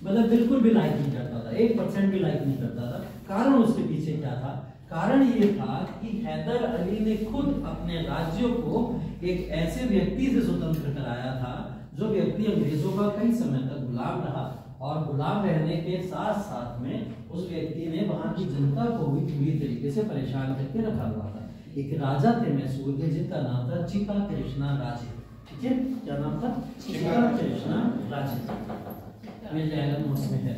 S1: मतलब बिल्कुल भी लाइक नहीं करता था, 1% भी लाइक नहीं करता था। कारण उसके पीछे क्या था? कारण ये था कि हैदर अली ने खुद अपने राज्यों को एक ऐसे व्यक्ति से स्वतंत्र कराया था जो व्यक्ति अंग्रेजों का कई समय तक गुलाम रहा, और गुलाम रहने के साथ साथ में उस व्यक्ति ने वहां की जनता को भी पूरी तरीके से परेशान करके रखा हुआ था। एक राजा थे मैसूर के जिनका नाम था चिका कृष्णा राजे। ठीक है, क्या नाम था? चिका कृष्णा राजे। मिल जाएगा नोट्स में है।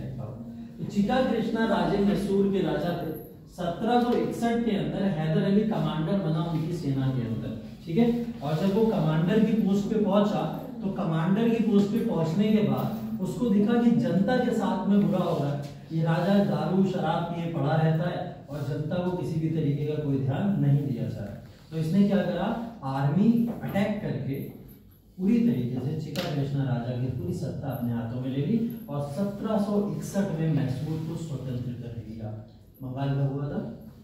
S1: तो चिका कृष्णा राजे मैसूर के राजा थे। 1761 के अंदर हैदर अली कमांडर बना उनकी सेना के अंदर। ठीक है, और जब वो कमांडर की पोस्ट पे पहुंचा तो कमांडर की पोस्ट पे पहुंचने के बाद उसको दिखा कि जनता के साथ में बुरा हो रहा है, ये राजा दारू शराब पिए पड़ा रहता है और जनता को किसी भी तरीके का कोई ध्यान नहीं दिया जा रहा। तो इसने क्या करा, आर्मी अटैक करके पूरी तरीके से चिकागोशना राजा की पूरी सत्ता अपने हाथों में ले ली और 1761 में मैसूर को स्वतंत्र कर दिया। बंगाल का हुआ था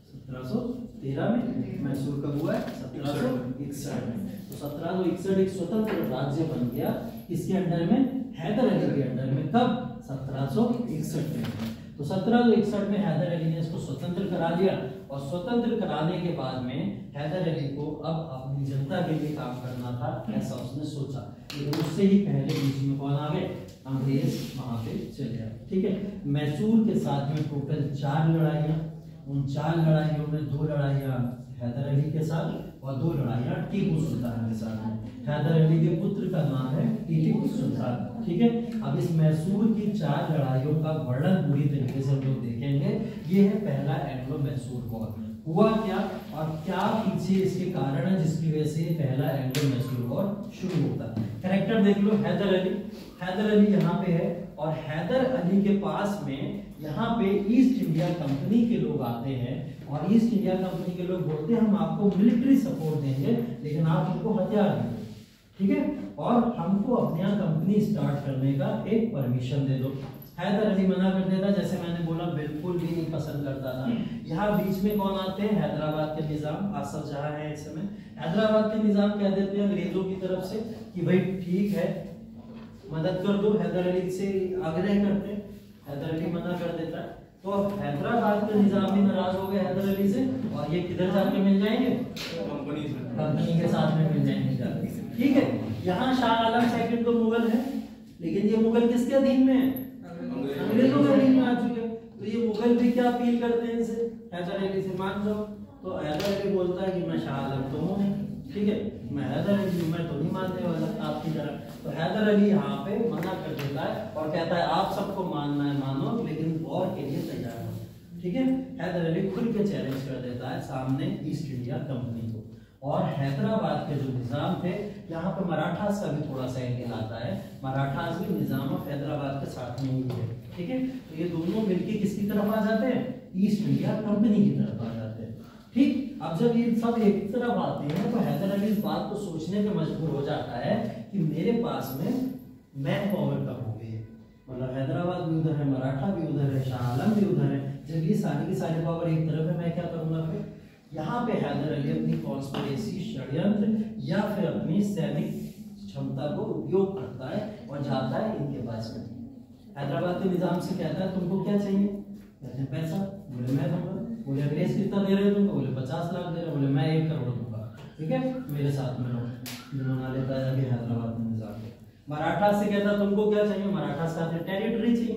S1: 1713 में, मैसूर का हुआ है 1761 में। तो 1761 एक स्वतंत्र राज्य बन गया, इसके अंडर में, हैदर अली के अंडर में। कब? 1761 में। तो 1761 में हैदर अली ने इसको स्वतंत्र करा दिया और स्वतंत्र कराने के बाद में हैदर अली को अब अपनी जनता के लिए काम करना था, ऐसा उसने सोचा। लेकिन उससे ही पहले बीच में कौन आ गए? अंग्रेज वहां पे चले आए। ठीक है, मैसूर के साथ में टोटल 4 लड़ाइयां, उन 4 लड़ाइयों में 2 लड़ाइयां हैदर अली के साथ और 2 लड़ाइयां टीपू सुल्तान के साथ में। हैदर अली के पुत्र का नाम है टीपू सुल्तान। ठीक है, अब इस मैसूर की 4 लड़ाइयों का वर्णन पूरी तरीके से हम लोग देखेंगे। ये है पहला एंग्लो मैसूर वॉर। हुआ क्या और क्या पीछे इसके कारण है जिसकी वजह से पहला एंग्लो मैसूर वॉर शुरू होता है। कैरेक्टर देख लो, हैदर अली, हैदर अली यहाँ पे है और हैदर अली के पास में यहाँ पे ईस्ट इंडिया कंपनी के लोग आते हैं और ईस्ट इंडिया कंपनी के लोग बोलते हैं हम आपको मिलिट्री सपोर्ट देंगे लेकिन आप हमको हथियार देंगे, ठीक है, और हमको अपने यहाँ कंपनी स्टार्ट करने का एक परमिशन दे दो। हैदर अली मना कर देता, जैसे मैंने बोला बिल्कुल भी नहीं पसंद करता था। यहाँ बीच में कौन आते हैं? हैदराबाद के निजाम, आसफ जहाँ है इस समय। हैदराबाद के निजाम कह देते हैं अंग्रेजों की तरफ से कि भाई ठीक है मदद कर दो, हैदर अली से आग्रह करते हैं, हैदर अली मना कर देता है। तो हैदराबाद के निजाम भी नाराज हो गए हैदर अली से और ये किधर जाके मिल जाएंगे? कंपनी के साथ में मिल जाएंगे जाके। ठीक है, यहाँ शाह आलम सेकंड तो मुगल है, लेकिन ये मुगल किसके अधीन में है? अंग्रेजों के अधीन में आ चुके। तो ये मुगल भी क्या अपील करते हैं इनसे? हैदर अली से मान जाओ। तो हैदर अली बोलता है कि मैं शाह आलम तो हूँ, ठीक है, मैं हैदर अली, मैं तो नहीं मानने वाला आपकी तरह। तो हैदर अली यहाँ पे मना कर देता है और कहता है आप सबको मानना है मानो, लेकिन वॉर के लिए तैयार हो। ठीक है, हैदर अली खुल के चैलेंज कर देता है सामने ईस्ट इंडिया कंपनी को। और हैदराबाद के जो निजाम थे, यहाँ पे मराठास का भी थोड़ा सा एंगल आता है, मराठास भी निजाम ऑफ हैदराबाद के साथ में ही है। ठीक है, तो ये दोनों मिलके किसकी तरफ आ जाते हैं? ईस्ट इंडिया कंपनी की तरफ आ जाते हैं। ठीक, अब जब ये सब एक तरफ आते हैं तो हैदर अली इस बात को सोचने पे मजबूर हो जाता है कि मेरे पास में मैन पावर कम हो गई है, मतलब हैदराबाद भी उधर है, मराठा भी उधर है, शाह आलम भी उधर है। जब ये सारी की सारी पावर एक तरफ है, मैं क्या करूंगा फिर? यहाँ पे हैदर अली अपनी कॉन्स्पिरेसी, षड्यंत्र या फिर अपनी सैनिक क्षमता को उपयोग करता है और जाता है इनके पास में। हैदराबाद के निजाम से कहता है तुमको क्या चाहिए? कहते हैं पैसा। बोले मैं दूंगा। बोले अंग्रेज कितना दे रहे हो तुमको? बोले 50 लाख दे रहे। बोले मैं 1 करोड़ दूंगा, ठीक है, मेरे साथ में रहो। मना लेता है हैदराबाद के निजाम में। मराठा से कहता तुमको क्या चाहिए? मराठा से कहते टेरिटरी चाहिए,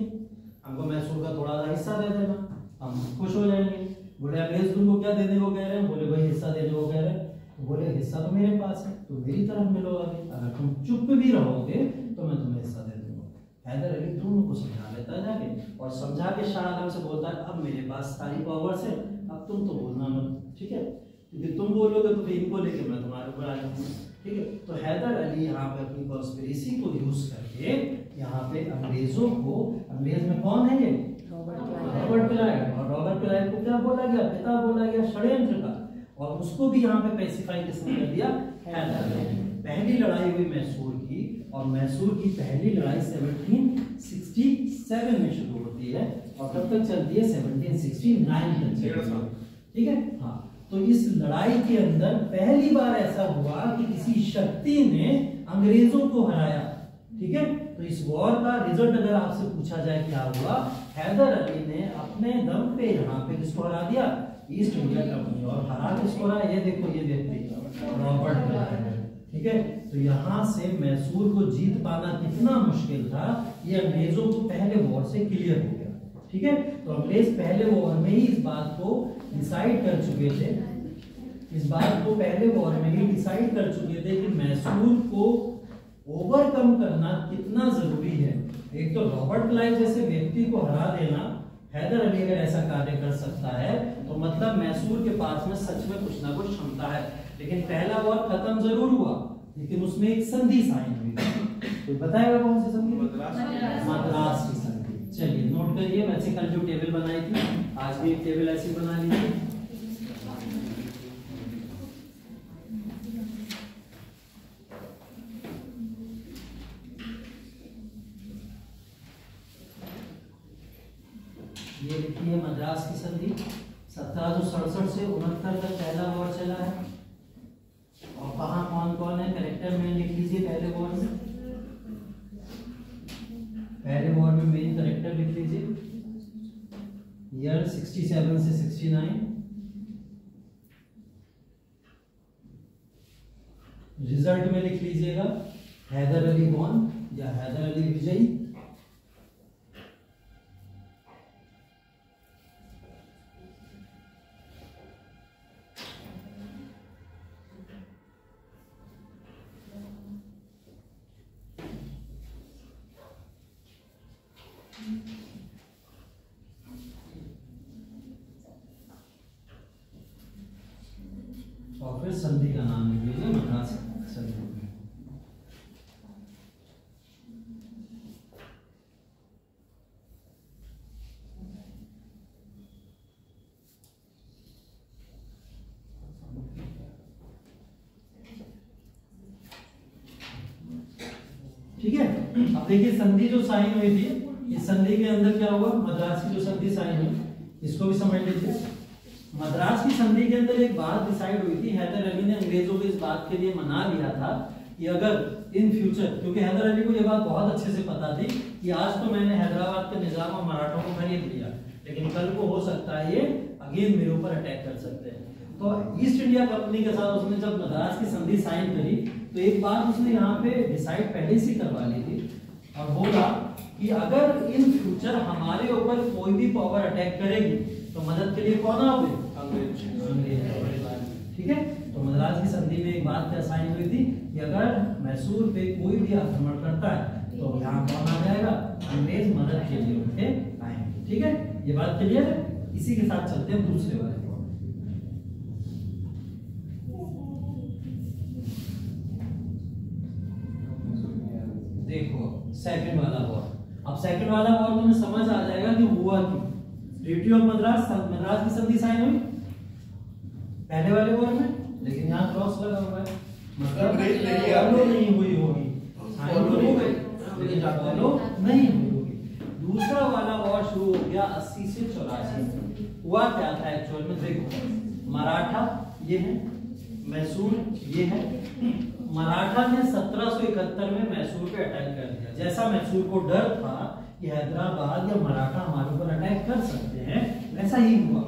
S1: हमको मैसूर का थोड़ा सा हिस्सा दे देना, हम खुश हो जाएंगे। बोले अंग्रेज तुमको क्या देने को कह रहे हैं? बोले भाई हिस्सा देने को कह रहे हैं। तो बोले हिस्सा तो मेरे पास है, तो मेरी तरफ मिलो आगे, अगर तुम चुप भी रहोगे तो मैं तुम्हें हिस्सा दे दूंगा। हैदर अली दोनों को समझा लेता है जाके और समझा के शाह आलम से बोलता है अब मेरे पास सारी पावर्स है, अब तुम तो बोलना मत, ठीक है, क्योंकि तुम बोलोगे तो फिर इनको लेके मैं तुम्हारे ऊपर आ जाऊंगा। ठीक है, तो हैदर अली यहाँ पे अपनी कॉन्स्पिरेसी को यूज करके यहाँ पे अंग्रेजों को, अंग्रेज में कौन है ये? Robert Clive. और रॉबर्ट क्लाइव को क्या बोला गया? पिता बोला गया षड्यंत्र का। और उसको भी यहाँ पे पैसिफाई किसने कर दिया? हैदर अली। पहली लड़ाई हुई मैसूर की और मैसूर की पहली लड़ाई 1767 में शुरू होती है और कब तक चलती है? 1769 तक चलती है। ठीक है, हाँ, तो इस लड़ाई के अंदर पहली बार ऐसा हुआ कि किसी शक्ति ने अंग्रेजों को हराया। ठीक है, तो इस वॉर का रिजल्ट अगर आपसे पूछा जाए क्या हुआ, हैदर अली ने अपने दम पे यहाँ पे किसको हरा दिया? East India company. और हरा किसको रहा? ये देखो, ये व्यक्ति रॉबर्ट क्लाइव। ठीक है, तो यहाँ से मैसूर को जीत पाना कितना मुश्किल था ये अंग्रेजों को पहले वॉर से क्लियर हो गया। ठीक है, तो अंग्रेज पहले वॉर में ही इस बात को डिसाइड कर चुके थे, इस बात को पहले वॉर में ही डिसाइड कर चुके थे कि मैसूर को ओवरकम करना कितना जरूरी है। एक तो रॉबर्ट क्लाइव जैसे व्यक्ति को हरा देना, हैदर अली अगर ऐसा कार्य कर सकता है तो मतलब मैसूर के पास में सच में कुछ ना कुछ क्षमता है। लेकिन पहला वॉर खत्म जरूर हुआ, लेकिन उसमें एक संधि साइन हुई। तो तो बताएगा कौन सी संधि?
S2: मद्रास।
S1: मद्रास की संधि। चलिए नोट करिए, वैसे कल जो टेबल बनाई थी आज भी एक टेबल ऐसी बना लीजिए। ये लिखिए मद्रास की संधि 1767 से 69 तक पहला वॉर चला है। और कहाँ कौन कौन है कैरेक्टर में लिख लीजिए। पहले वॉर में, पहले वॉर में मेन कैरेक्टर लिख लीजिए। ईयर 67 से 69। रिजल्ट में लिख लीजिएगा हैदर अली वॉन या हैदर अली विजयी। और फिर संधि का नाम लिख लीजिए मद्रास संधि। ठीक है, अब देखिए संधि जो साइन हुई थी, इस संधि के अंदर क्या हुआ? मद्रास की जो संधि साइन हुई इसको भी समझ लीजिए। मद्रास की संधि के अंदर एक बात डिसाइड हुई थी, हैदर अली ने अंग्रेजों को इस बात के लिए मना लिया था कि अगर इन फ्यूचर, क्योंकि हैदर अली को यह बात बहुत अच्छे से पता थी कि आज तो मैंने हैदराबाद के निजाम और मराठों को खरीद लिया, लेकिन कल को हो सकता है ये अगेन मेरे ऊपर अटैक कर सकते हैं। तो ईस्ट इंडिया कंपनी के साथ उसने जब मद्रास की संधि साइन करी तो एक बात उसने यहाँ पे डिसाइड पहले से करवा ली थी और बोला कि अगर इन फ्यूचर हमारे ऊपर कोई भी पावर अटैक करेगी तो मदद के लिए कौन आओगे? ठीक है, तो मद्रास की संधि में एक बात क्या साइन हुई थी कि अगर मैसूर पे कोई भी आक्रमण करता है तो यहाँ कौन आ जाएगा? अंग्रेज मदद के लिए उनके आएंगे। ठीक है, ये बात क्लियर है। इसी के साथ चलते हैं दूसरे वाले को। देखो सेकंड वाला वॉर। अब सेकंड वाला वॉर तुम्हें समझ आ जाएगा कि हुआ क्यों। ट्रीटी ऑफ मद्रास, मद्रास की संधि साइन हुई पहले वाले वॉर में, लेकिन यहाँ क्रॉस लगा हुआ है, मतलब फॉलो नहीं हुई होगी, साइन तो हो गई लेकिन फॉलो नहीं हुई होगी। दूसरा वाला वॉर शुरू हो गया 80 से 84। हुआ क्या था एक्चुअल में? देखो मराठा ये है, मैसूर ये है। मराठा ने 1771 में मैसूर पे अटैक कर दिया। जैसा मैसूर को डर था कि हैदराबाद या मराठा हमारे ऊपर अटैक कर सकते हैं, वैसा ही हुआ।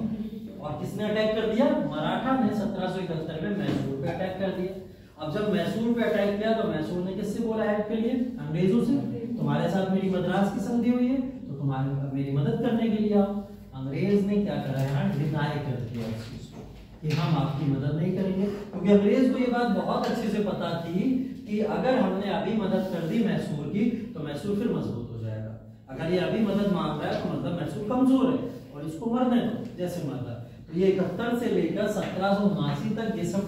S1: और किसने अटैक कर दिया? मराठा ने 1771 में मैसूर पे अटैक कर दिया। अब जब मैसूर पे अटैक किया तो मैसूर ने किससे बोला हेल्प के लिए? अंग्रेजों से। तुम्हारे साथ मेरी मद्रास की संधि हुई है तो तुम्हारे मेरी मदद करने के लिए आओ। अंग्रेज ने क्या करा है? डिनाई कर दिया इस चीज को कि हम आपकी मदद नहीं करेंगे, क्योंकि अंग्रेज को ये बात बहुत अच्छे से पता थी कि अगर हमने अभी मदद कर दी मैसूर की तो मैसूर फिर मजबूत हो जाएगा। अगर ये अभी मदद मांग रहा है तो मतलब मैसूर कमजोर है और इसको मरने दो जैसे मरता। तो ये 71 से लेकर 1779 तक ये सब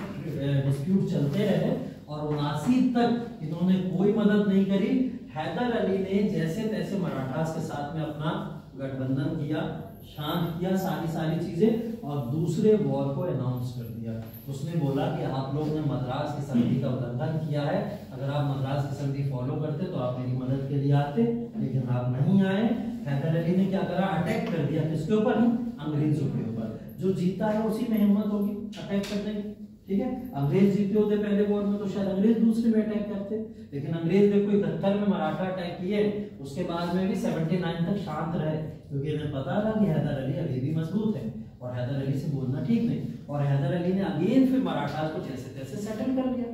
S1: डिस्प्यूट चलते रहे और 79 तक इन्होंने कोई मदद नहीं करी। हैदर अली ने जैसे तैसे मराठास के साथ में अपना गठबंधन किया, शांत किया सारी चीजें और दूसरे वॉर को अनाउंस कर दिया। उसने बोला कि आप लोग ने मद्रास की संधि का उल्लंघन किया है, अगर आप मद्रास की संधि फॉलो करते तो आप मेरी मदद के लिए आते, लेकिन आप नहीं आए। हैदर अली ने क्या करा? अटैक कर दिया। किसके ऊपर? अंग्रेजों के ऊपर। जो जीता है उसी में हिम्मत होगी अटैक करने की। ठीक है, अंग्रेज जीते होते पहले वॉर में तो शायद अंग्रेज दूसरे में अटैक करते, लेकिन अंग्रेज देखो 71 में मराठा अटैक किए, उसके बाद में भी 79 तक शांत रहे, क्योंकि इन्हें पता था कि हैदर अली अभी भी मजबूत है और हैदर अली से बोलना ठीक नहीं। और हैदर अली ने अगेन फिर मराठास को जैसे तैसे सेटल कर लिया,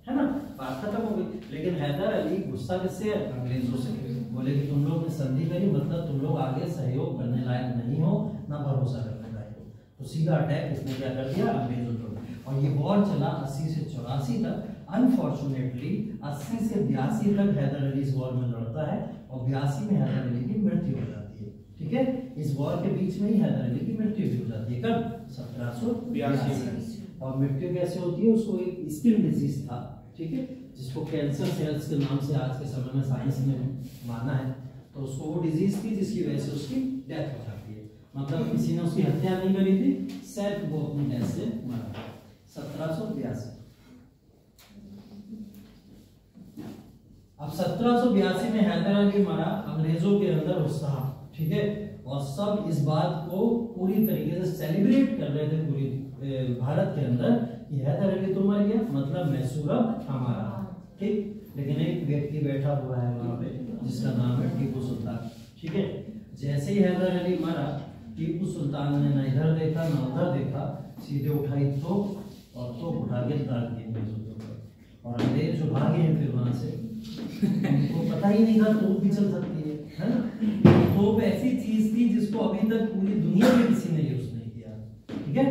S1: है ना, बात खत्म हो गई। लेकिन हैदर अली गुस्सा किससे है? अंग्रेजों से। बोले कि तुम लोग ने संधि करी, मतलब तुम लोग आगे सहयोग करने लायक नहीं हो, ना भरोसा करने लायक हो। तो सीधा अटैक इसने क्या कर दिया? अंग्रेजों पर। और ये वॉर चला 80 से 84 तक। अनफॉर्चुनेटली 80 से 82 तक हैदर अली इस वॉर में लड़ता है और 82 में हैदर अली की मृत्यु हो जाती है। ठीक है, इस वॉर के बीच में ही हैदर अली की मृत्यु भी हो जाती है। कब? 1782 में। और मृत्यु कैसे होती है? उसको एक स्किन डिजीज था, ठीक है, जिसको कैंसर सेल्स के नाम से आज के समय में साइंस ने माना है, तो उसको वो डिजीज थी जिसकी वजह से उसकी डेथ हो जाती है। मतलब किसी ने उसकी हत्या नहीं करी थी, सेल्फ वो अपनी डेथ से मरा। 1782। अब 1782 में हैदर अली मरा, अंग्रेजों के अंदर उत्साह, ठीक है, और सब इस बात को पूरी तरीके से सेलिब्रेट कर रहे थे पूरी भारत के अंदर कि हैदर अली तो मर गया, मतलब मैसूर हमारा, ठीक। लेकिन एक व्यक्ति बैठा हुआ है वहां पे जिसका नाम है टीपू सुल्तान, ठीक है। जैसे ही हैदर अली मरा, टीपू सुल्तान ने न इधर देखा न उधर देखा, सीधे उठाई तोप और तोप उठा के दाग दिए अंग्रेजों के ऊपर। और अंग्रेज जो भागे हैं फिर वहां से, उनको पता ही नहीं था तोप भी चल सकती है ना। तोप ऐसी चीज थी जिसको अभी तक पूरी दुनिया में किसी ने यूज नहीं किया, ठीक है।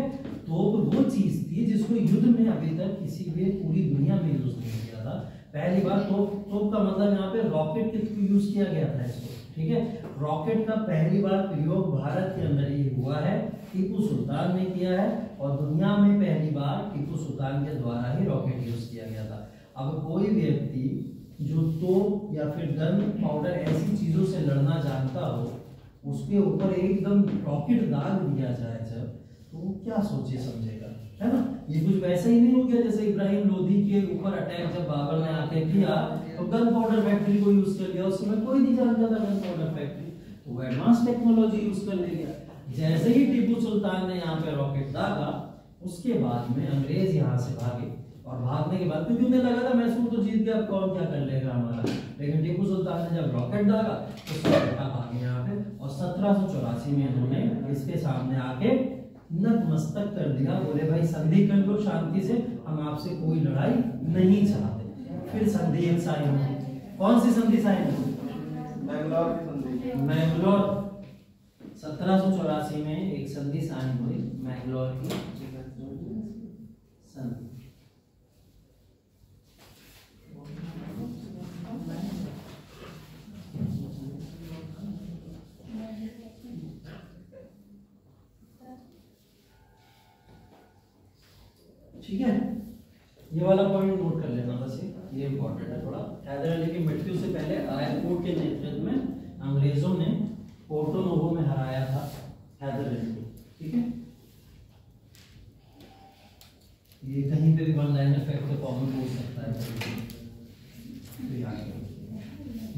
S1: तोप वो चीज थी जिसको युद्ध में अभी तक किसी भी पूरी दुनिया में यूज नहीं किया था। पहली बार तोप का मतलब यहाँ पे रॉकेट के थ्रू यूज किया गया था इसको, ठीक है। रॉकेट का पहली बार प्रयोग भारत के अंदर ही हुआ है, टीपू सुल्तान ने किया है, और दुनिया में पहली बार टीपू सुल्तान के द्वारा ही रॉकेट यूज किया गया था। अब कोई व्यक्ति जो तोप या फिर गन पाउडर ऐसी चीजों से लड़ना जानता हो, उसके ऊपर एकदम रॉकेट दाग दिया जाए जब, तो वो क्या सोचे समझेगा, है ना। ये कुछ वैसा ही नहीं हो गया जैसे इब्राहिम लोधी के ऊपर अटैक जब बाबर ने आके किया तो गन पाउडर फैक्ट्री को यूज कर लिया। उस समय कोई नहीं जानता था गन पाउडर फैक्ट्री, तो वो एडवांस टेक्नोलॉजी यूज कर ले गया। जैसे ही टीपू सुल्तान ने यहाँ पे रॉकेट दागा, उसके बाद में अंग्रेज यहाँ से भागे, और भागने के बाद क्योंकि उन्हें लगा था मैसूर तो जीत गया, अब कौन क्या कर लेगा हमारा। लेकिन टीपू सुल्तान ने जब रॉकेट दागा तो सब भागे यहाँ पे, और 1784 में इन्होंने इसके सामने आके नतमस्तक कर दिया। बोले भाई संधि कर लो शांति से, हम आपसे कोई लड़ाई नहीं चाहते। फिर संधि एक साइन हुई। कौन सी संधि साइन हुई?
S2: मैंगलोर की संधि।
S1: मैंगलोर 1784 में एक संधि साइन हुई, मैंगलोर की संधि। ठीक है, ये वाला पॉइंट नोट कर लेना बस, ये इम्पोर्टेंट है थोड़ा। हैदर अली की मृत्यु से पहले रायकोट के नेतृत्व में अंग्रेजों ने पोर्टो नोवो में हराया था हैदर अली को, ठीक है। ये कहीं पे भी वन लाइन इफेक्ट तो कॉमन पूछ सकता है।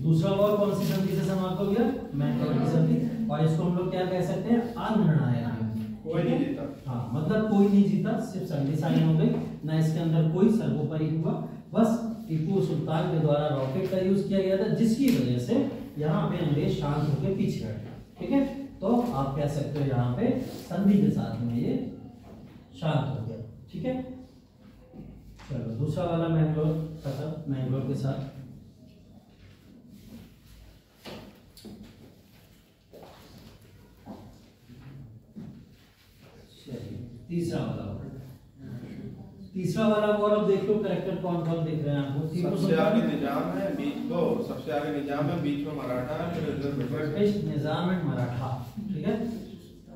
S1: दूसरा वॉर कौन सी संधि से समाप्त हो गया? मैंगलोर की संधि। और इसको हम लोग क्या कह सकते हैं? अनिर्णायक।
S2: कोई नहीं जीता।
S1: हाँ, मतलब कोई नहीं जीता, सिर्फ संधि साइन हो गई, ना इसके अंदर कोई सर्वोपरि हुआ। बस टीपू सुल्तान के द्वारा रॉकेट का यूज किया गया था, जिसकी वजह से यहाँ पे अंग्रेज शांत होकर पीछे हटे, ठीक है। तो आप कह सकते हो यहाँ पे संधि के साथ में ये शांत हो गया, ठीक है। चलो दूसरा वाला मैंगलोर खत्म, मैंगलोर के साथ। तीसरा वाला वॉर अब देख लो, करेक्टर कौन कौन दिख रहे हैं आपको?
S2: सबसे आगे निजाम है, बीच को सबसे आगे निजाम है, बीच में मराठा है, फिर इधर
S1: ब्रिटिश निजाम एंड मराठा, ठीक है।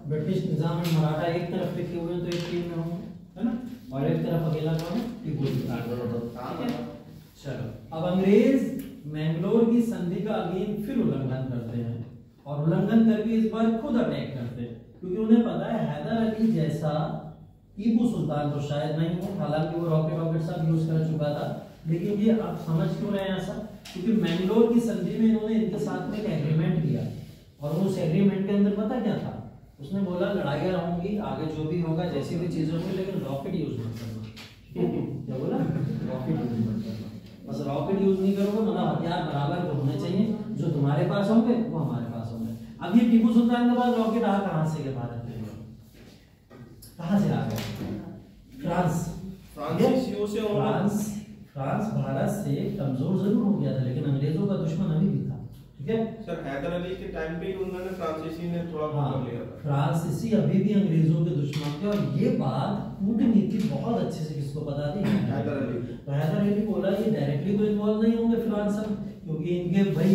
S1: ब्रिटिश निजाम एंड मराठा एक तरफ लिखे हुए हैं तो एक टीम में होंगे, है ना, और एक तरफ अकेला कौन है? टीपू सुल्तान, ठीक है। चलो अब अंग्रेज मैंगलोर की संधि का अगेन फिर उल्लंघन करते हैं, और उल्लंघन करके इस बार खुद अटैक करते हैं, क्योंकि उन्हें पता है हैदर अली जैसा टीपू सुल्तान तो शायद नहीं हो, हालांकि वो रॉकेट सब यूज कर चुका था। लेकिन ये आप समझ क्यों रहे हैं ऐसा? क्योंकि मैंगलोर की संधि में इन्होंने इनके साथ में एक एग्रीमेंट किया, और उस एग्रीमेंट के अंदर पता क्या था? उसने बोला लड़ाइयाँ होंगी आगे जो भी होगा, जैसी भी चीजें होंगी, लेकिन रॉकेट यूज मत करना। क्या बोला? रॉकेट यूज मत करना। बस रॉकेट यूज नहीं करोगे, मतलब हथियार बराबर तो होने चाहिए, जो तुम्हारे पास होंगे वो हमारे पास होंगे। अब ये टीपू सुल्तान के पास रॉकेट आ कहाँ से गए? भारत में कहाँ से आ गए? फ्रांस
S2: से
S1: फ्रांस भारत से कमजोर जरूर हो गया था, लेकिन अंग्रेजों का दुश्मन अभी भी था, ठीक है।
S2: सर हैदर अली के टाइम पे ही उन्होंने फ्रांसीसी ने थोड़ा कर लिया था।
S1: फ्रांसीसी अभी भी अंग्रेजों के दुश्मन थे, और ये बात कूटनीति बहुत अच्छे से किसको बता दी?
S2: हैदर अली।
S1: तो हैदर अली बोला ये डायरेक्टली तो इन्वॉल्व नहीं होंगे फ्रांस, क्योंकि इनके भाई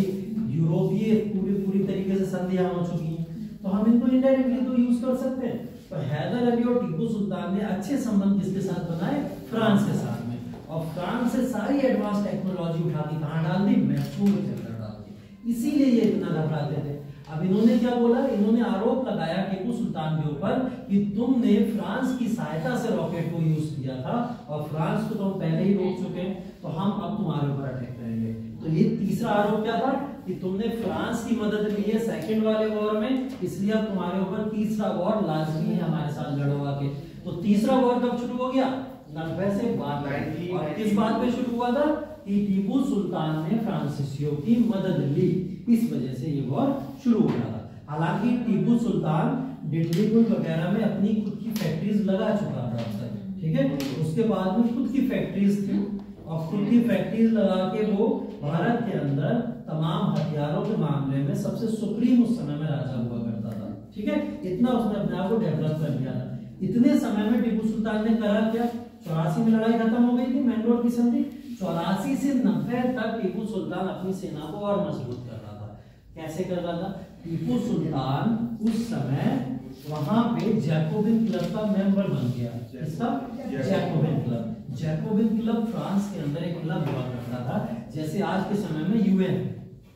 S1: यूरोपीय पूरी तरीके से संधियां हो चुकी हैं, तो हम इनको इनडायरेक्टली तो यूज कर सकते हैं। तो हैदर अली और टीपू सुल्तान ने अच्छे संबंध किसके साथ बनाए? फ्रांस के साथ में। और फ्रांस से सारी एडवांस टेक्नोलॉजी उठा के कहाँ डाल दी, मैसूर के अंदर डाल दी। इसीलिए ये इतना घबराते थे। अब इन्होंने क्या बोला, इन्होंने आरोप लगाया टीपू सुल्तान के ऊपर कि तुमने फ्रांस की सहायता से रॉकेट को यूज किया था और फ्रांस को तो हम पहले ही रोक चुके हैं, तो हम अब तुम्हारे ऊपर अटैक करेंगे। तो ये तीसरा आरोप क्या था कि तुमने फ्रांस की मदद ली है सेकंड वाले वॉर में, इसलिए अब तुम्हारे ऊपर तीसरा वॉर लाजमी है हमारे साथ लड़वा के। तो तीसरा वॉर कब शुरू हो गया, 90 से बाद। और किस बात पे शुरू हुआ था कि टीपू सुल्तान ने फ्रांसीसियों की मदद ली, इस वजह से ये वॉर शुरू हो रहा था। हालांकि टीपू सुल्तान डिडलीगुल वगैरह में अपनी खुद की फैक्ट्रीज लगा चुका था अब तक, ठीक है। उसके बाद में खुद की फैक्ट्रीज थी और खुद की फैक्ट्रीज लगा के वो भारत के अंदर तमाम हथियारों के मामले में सबसे सुप्रीम उस समय में राजा हुआ करता था, ठीक है। इतना उसने अपने आप को डेवलप कर लिया था। इतने समय में टीपू सुल्तान ने करा क्या, 84 में लड़ाई खत्म हो गई थी, मैंगलोर की संधि। 84 से 90 तक टीपू सुल्तान अपनी सेना को और मजबूत कर रहा था। कैसे कर रहा था, टीपू सुल्तान उस समय वहां पे जैकोबिन क्लब का मेंबर बन गया। किसका, Jacobin club. Jacobin club France के अंदर एक क्लब हुआ करता था, जैसे आज के समय में यूएन,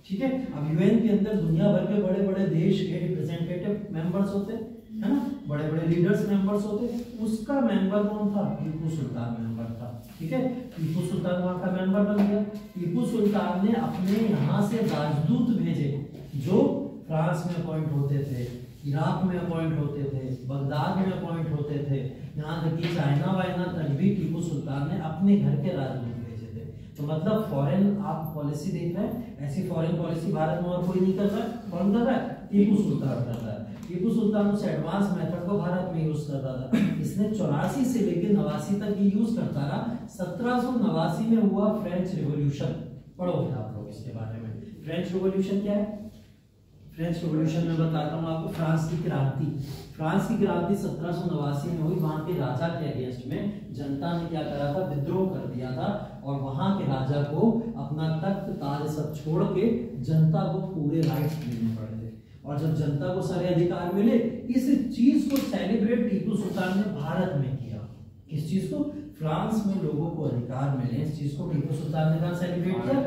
S1: ठीक है। अब यूएन के अंदर दुनिया भर के बड़े बड़े देश के रिप्रेजेंटेटिव मेंबर्स होते हैं, है ना, बड़े बड़े लीडर्स मेंबर्स होते। उसका मेंबर कौन था, टीपू सुल्तान मेंबर था, ठीक है। टीपू सुल्तान वहां का मेंबर बन गया। टीपू सुल्तान ने अपने यहाँ से राजदूत भेजे जो फ्रांस में अपॉइंट होते थे, इराक में अपॉइंट होते थे, बगदाद में अपॉइंट होते थे, यहाँ तक कि चाइना वाइना तक भी टीपू सुल्तान ने अपने घर के राजदूत भेजे थे। तो मतलब फॉरेन आप पॉलिसी देख रहे हैं, ऐसी फॉरेन पॉलिसी भारत में और कोई नहीं कर रहा है। कौन कर रहा है, टीपू सुल्तान कर रहा है। टीपू सुल्तान उस एडवांस मेथड को भारत में यूज करता था। इसने 84 से लेकर 89 तक ये यूज करता रहा। 1789 में हुआ फ्रेंच रिवॉल्यूशन, पढ़ोगे आप लोग इसके बारे में। फ्रेंच रिवॉल्यूशन क्या है, फ्रेंच रिवॉल्यूशन में बताता हूँ आपको। फ्रांस की क्रांति, फ्रांस की क्रांति 1789 में हुई। वहां के राजा के अगेंस्ट में जनता ने क्या करा था, विद्रोह कर दिया था और वहां के राजा को अपना तख्त ताज सब छोड़ के जनता को पूरे राइट्स देने पड़े थे। और जब जनता को सारे अधिकार मिले, इस चीज को सेलिब्रेट टीपू सुल्तान ने भारत में किया। किस चीज को, फ्रांस में लोगों को अधिकार मिले, इस चीज को टीपू सुल्तान ने कहाँ सेलिब्रेट किया,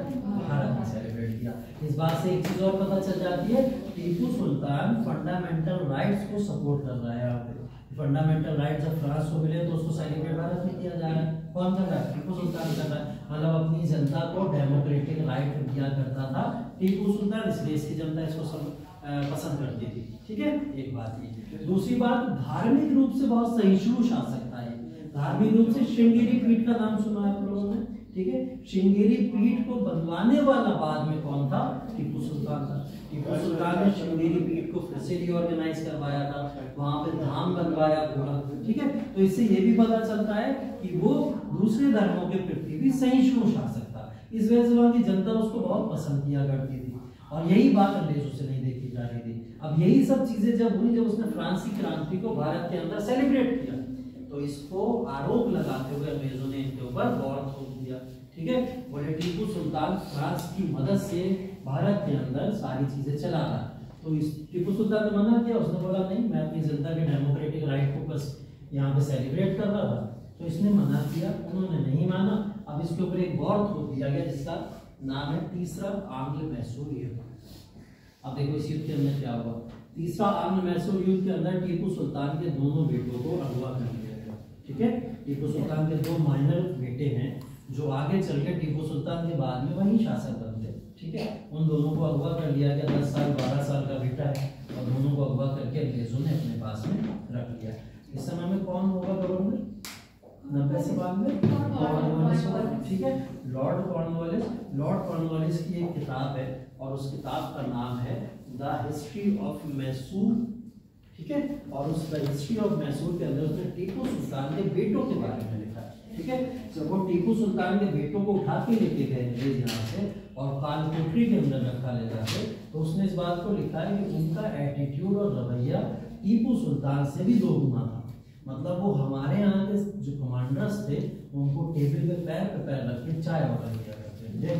S1: भारत में सेलिब्रेट किया। इस बात से एक चीज और पता चल जाती है, टीपू सुल्तान फंडामेंटल राइट्स को सपोर्ट कर रहा है। यहाँ पे फंडामेंटल राइट्स जब फ्रांस को मिले तो उसको सेलिब्रेट भारत में किया जा रहा है। कौन कर रहा है, टीपू सुल्तान कर रहा है। मतलब अपनी जनता को डेमोक्रेटिक राइट दिया करता था टीपू सुल्तान, इसलिए इसकी जनता इसको पसंद करती थी, ठीक है। एक बात ये। दूसरी बात, धार्मिक रूप से बहुत सहिष्णु शासक था ये। धार्मिक रूप से श्रृंगेरी पीठ का नाम सुना है आप लोगों ने, ठीक है। श्रृंगेरी पीठ को बनवाने वाला बाद में कौन था, टीपू सुल्तान था। टीपू सुल्तान ने श्रृंगेरी पीठ को फिर से रीऑर्गेनाइज करवाया था, वहां पे धाम बनवाया पूरा, ठीक है। तो इससे ये भी पता चलता है कि वो दूसरे धर्मों के प्रति भी सहिष्णु शासक था। इस वजह से वहां की जनता उसको बहुत पसंद किया करती थी और यही बात अंग्रेजों से नहीं देखी जा रही थी। अब यही सब चीजें जब हुई, जब उसने फ्रांस की क्रांति को भारत के अंदर सेलिब्रेट किया, तो इसको आरोप लगाते हुए अंग्रेजों ने इनके ऊपर वॉर थोप दिया, ठीक है। बोले टीपू सुल्तान फ्रांस की मदद से भारत के अंदर सारी चीजें चला रहा। तो इस टीपू सुल्तान ने मना किया, उसने बोला नहीं, मैं अपनी जनता के डेमोक्रेटिक राइट को बस यहाँ पे सेलिब्रेट कर रहा था। तो इसने मना किया, उन्होंने नहीं माना। अब इसके ऊपर एक वॉर थोप दिया गया जिसका नाम है तीसरा आंग्ल मैसूर युद्ध। अब देखो इस युद्ध के अंदर क्या हुआ। तीसरा आंग्ल मैसूर युद्ध के अंदर टीपू सुल्तान के दोनों बेटों को अगवा कर लिया गया, ठीक है। टीपू सुल्तान के दो माइनर बेटे हैं जो आगे चल के टीपू सुल्तान के बाद में वही शासक बनते, ठीक है। उन दोनों को अगवा कर लिया गया। 10 साल 12 साल का बेटा है और दोनों को अगवा करके अंग्रेजों ने अपने पास में रख लिया। इस समय में कौन होगा गवर्नर, 90 से बाद में कॉर्नवालिस होगा, ठीक है। Lord Cornwallis. लॉर्ड कॉर्नवालिस की एक किताब है और उस किताब का नाम है द हिस्ट्री ऑफ मैसूर, ठीक है। और उस द हिस्ट्री ऑफ मैसूर के अंदर उसने टीपू सुल्तान के बेटों के बारे में लिखा है, ठीक है। जब वो टीपू सुल्तान के बेटों को उठा के लेके गए अंग्रेज यहाँ से और कालकोठरी के अंदर रखा ले जाके, तो उसने इस बात को लिखा है कि उनका एटीट्यूड और रवैया टीपू सुल्तान से भी दोगुना था। मतलब वो हमारे यहाँ के जो कमांडर्स थे उनको टेबल पे पैर रख के चाय ऑर्डर किया करते हैं।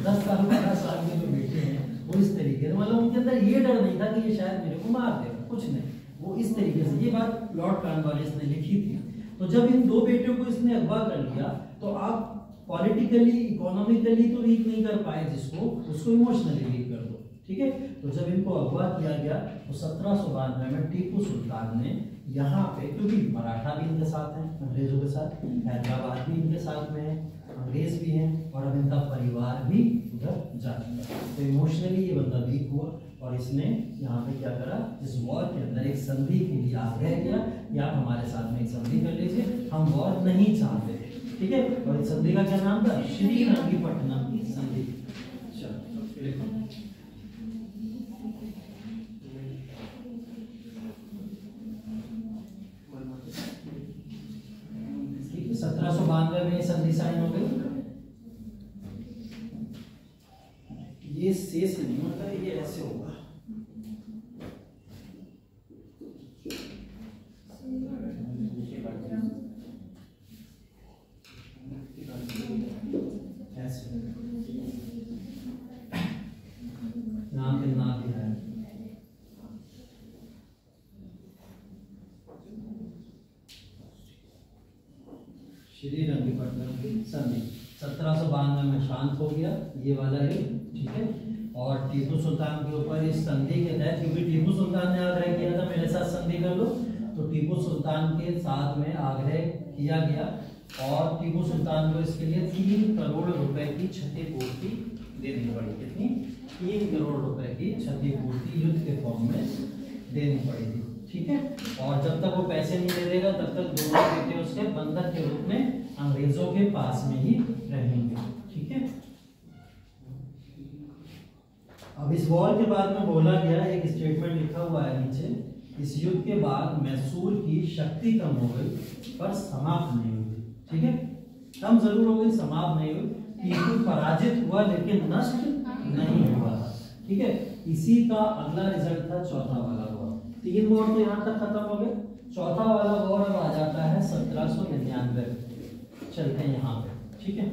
S1: 10 साल 12 साल के जो बेटे हैं वो इस तरीके से, मतलब उनके अंदर ये डर नहीं था कि ये शायद मेरे को मार देगा, कुछ नहीं। वो इस तरीके से, ये बात लॉर्ड कॉर्नवालिस ने लिखी थी। तो जब इन दो बेटियों को इसने अगवा कर लिया तो आप पॉलिटिकली इकोनॉमिकली तो वीक नहीं कर पाए जिसको, उसको इमोशनली वीक कर दो, ठीक है। तो जब इनको अगवा किया गया तो 1792 में टीपू सुल्तान ने यहाँ पे, क्योंकि मराठा भी इनके साथ हैं, अंग्रेजों के साथ, हैदराबाद भी इनके साथ में है, अंग्रेज भी हैं, और अब इनका परिवार भी उधर जा चुका, तो इमोशनली ये बंदा वीक हुआ और इसने यहाँ पे क्या करा, इस वॉर के अंदर एक संधि के लिए आग्रह किया कि आप हमारे साथ में एक संधि कर लीजिए, हम वॉर नहीं चाहते थे, ठीक है। और इस संधि का क्या नाम था, श्रीरंगपट्टनम की संधि। चलो 1792 में संधि साइन हो गई। ये शेष नहीं होता, ये ऐसे होगा, ऐसे नाम के नाम भी है। श्रीरंगपट्टनम की संधि 1792 में शांत हो गया ये वाला युद्ध, ठीक है। और टीपू सुल्तान के ऊपर इस संधि के तहत, क्योंकि टीपू सुल्तान ने आग्रह किया था मेरे साथ संधि कर लो, तो टीपू सुल्तान के साथ में आग्रह किया गया और टीपू सुल्तान को इसके लिए 3 करोड़ रुपए की क्षतिपूर्ति देनी पड़ी। कितनी? 3 करोड़ रुपए की क्षतिपूर्ति युद्ध के फॉर्म में देनी पड़ी थी, ठीक है। और जब तक वो पैसे नहीं दे देगा तब तक दोनों बेटे उसके बंधक के रूप में अंग्रेजों के पास में ही रहेंगे, ठीक है। अब इस वॉर के बाद में बोला गया, एक स्टेटमेंट लिखा हुआ है नीचे, इस युद्ध के बाद मैसूर की शक्ति कम हो गई पर समाप्त नहीं हुई, ठीक है। कम जरूर हो गई, समाप्त नहीं हुई। टीपू पराजित हुआ लेकिन नष्ट नहीं हुआ, ठीक है। इसी का अगला रिजल्ट था चौथा वाला वॉर। 3 वॉर तो यहाँ तक खत्म हो गए, चौथा वाला वॉर अब आ जाता है 1799। चलते हैं यहाँ पे, ठीक है।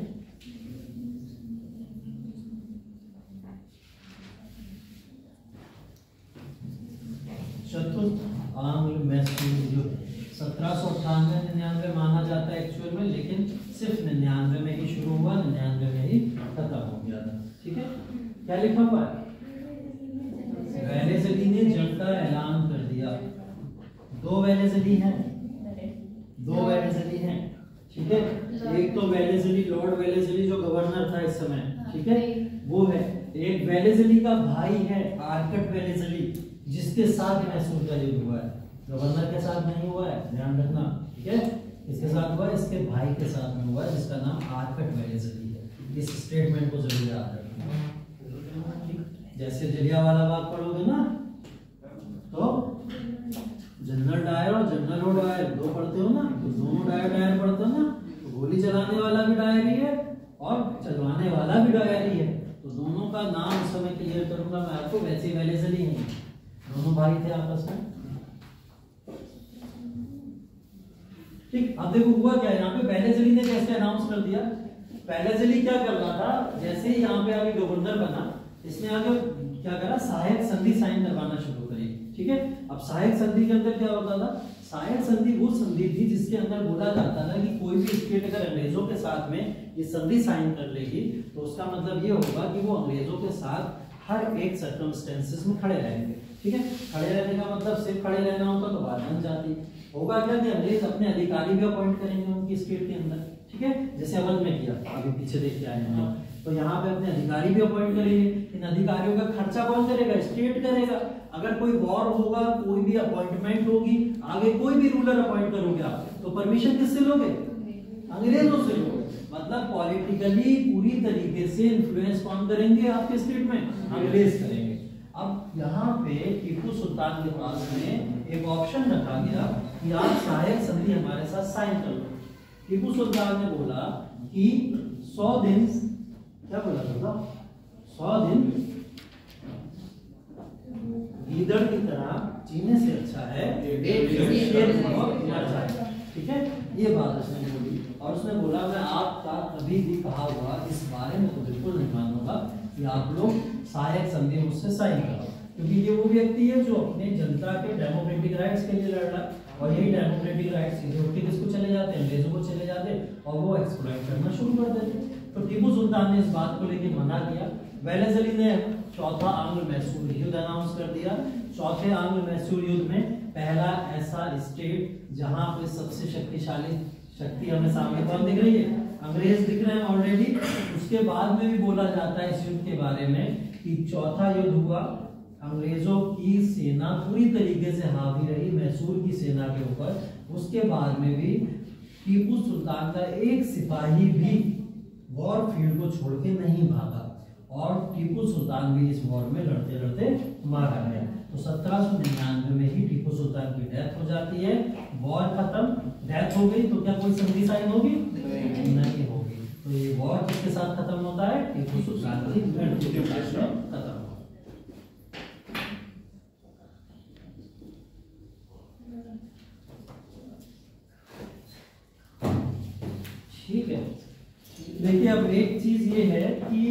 S1: चतुर्थ आंग्ल मैसूर युद्ध 1798-99 माना जाता है एक्चुअल में, लेकिन सिर्फ 99 में ही शुरू हुआ, 99 में ही खत्म हो गया था, ठीक है। क्या लिखा हुआ है? वेलेस्ली ने जंग का ऐलान कर दिया। 2 वेलेस्ली हैं, 2 वेलेस्ली हैं, ठीक है। एक तो वेलेस्ली, लॉर्ड वेलेस्ली जो गवर्नर था इस समय, ठीक है, वो है। एक वेलेस्ली का भाई है आर्कट वेलेस्ली, जिसके साथ मैसूर का युद्ध हुआ है, गवर्नर के साथ नहीं हुआ है, ध्यान रखना, ठीक है। इसके साथ हुआ है, इसके भाई के साथ में हुआ है, जिसका नाम आर्कट वेलेस्ली है। इस स्टेटमेंट को जरूर याद रखना। जैसे जलियांवाला बाग पढ़ोगे ना, तो जनरल डायर और जनरल ओ डायर 2 पढ़ते हो ना, तो दोनों डायर पढ़ते हो ना, तो गोली चलाने वाला भी डायर ही है और चलवाने वाला भी डायर ही है, तो दोनों का नाम इस समय क्लियर करूंगा मैं आपको। वैसे वेलेस्ली नहीं, दोनों भाई थे आपस में, ठीक। अब देखो हुआ क्या, यहाँ पे वेलेस्ली ने कैसे अनाउंस कर दिया। वेलेस्ली क्या कर रहा था, जैसे ही यहाँ पे आगे गवर्नर बना, इसने आगे क्या करा, सहायक संधि साइन करवाना शुरू करी, ठीक है। अब सहायक संधि के अंदर क्या होता था, सहायक संधि वो संधि थी जिसके अंदर बोला जाता था कि कोई भी स्टेट अगर अंग्रेजों के साथ में ये संधि साइन कर लेगी तो उसका मतलब ये होगा कि वो अंग्रेजों के साथ हर एक सर्कमस्टेंसेस में खड़े रहेंगे, ठीक है। खड़े रहने का मतलब सिर्फ खड़े रहना होता तो बात बन जाती। होगा क्या कि अंग्रेज अपने अधिकारी भी अपॉइंट करेंगे उनकी स्टेट के अंदर, ठीक है, जैसे अवध में किया, अभी पीछे देख के आए हैं। तो यहाँ पे अपने अधिकारी भी अपॉइंट करेंगे। इन अधिकारियों का खर्चा कौन करेगा, स्टेट करेगा। अगर कोई वॉर होगा, कोई भी अपॉइंटमेंट होगी, आगे कोई भी रूलर अपॉइंट करोगे आप, तो परमिशन किससे लोगे, अंग्रेजों से लोगे। मतलब पॉलिटिकली पूरी तरीके से इन्फ्लुएंस कौन करेंगे आपके स्टेट में, अंग्रेज करेंगे। अब यहाँ पे टीपू सुल्तान के पास में एक ऑप्शन रखा गया कि आप सहायक संधि हमारे साथ साइन कर लो। टीपू सुल्तान ने बोला कि 100 दिन, क्या बोला था, 100 दिन गीदड़ की तरह जीने से अच्छा है एक शेर मर जाए, ठीक है। ये बात उसने बोली और उसने बोला मैं आपका कभी भी कहा हुआ इस बारे में तो बिल्कुल नहीं मानूंगा कि आप लोग सहायक संधि मुझसे साइन करो, क्योंकि ये वो व्यक्ति है जो अपने जनता के डेमोक्रेटिक राइट्स के लिए लड़ रहा है। और यही डेमोक्रेटिक राइट्स सीधे उठ के किसको चले जाते हैं, अंग्रेजों को चले जाते और वो एक्सप्लॉइट करना शुरू कर देते। तो टीपू सुल्तान ने इस बात को लेकर मना किया। वेलेज़ली ने चौथा आंग्ल मैसूर युद्ध अनाउंस कर दिया। चौथे आंग्ल मैसूर युद्ध में पहला ऐसा स्टेट जहां पे सबसे शक्तिशाली शक्ति हमें सामने कौन दिख रही है, अंग्रेज दिख रहे हैं ऑलरेडी। उसके बाद में भी बोला जाता है इस युद्ध के बारे में कि चौथा युद्ध हुआ, अंग्रेजों की सेना पूरी तरीके से हावी रही मैसूर की सेना के ऊपर। उसके बाद में भी टीपू सुल्तान का एक सिपाही भी वॉर फील्ड को छोड़ के नहीं भागा और टीपू सुल्तान भी इस वॉर में लड़ते लड़ते मारा गया। तो 1799 में ही टीपू सुल्तान की डेथ हो जाती है। वॉर खत्म, डेथ हो गई, तो क्या कोई संधि साइन होगी? नहीं होगी। तो ये वॉर किसके साथ खत्म होता है? टीपू सुल्तान की मृत्यु के साथ खत्म होता है। ठीक है, देखिए अब एक चीज ये है कि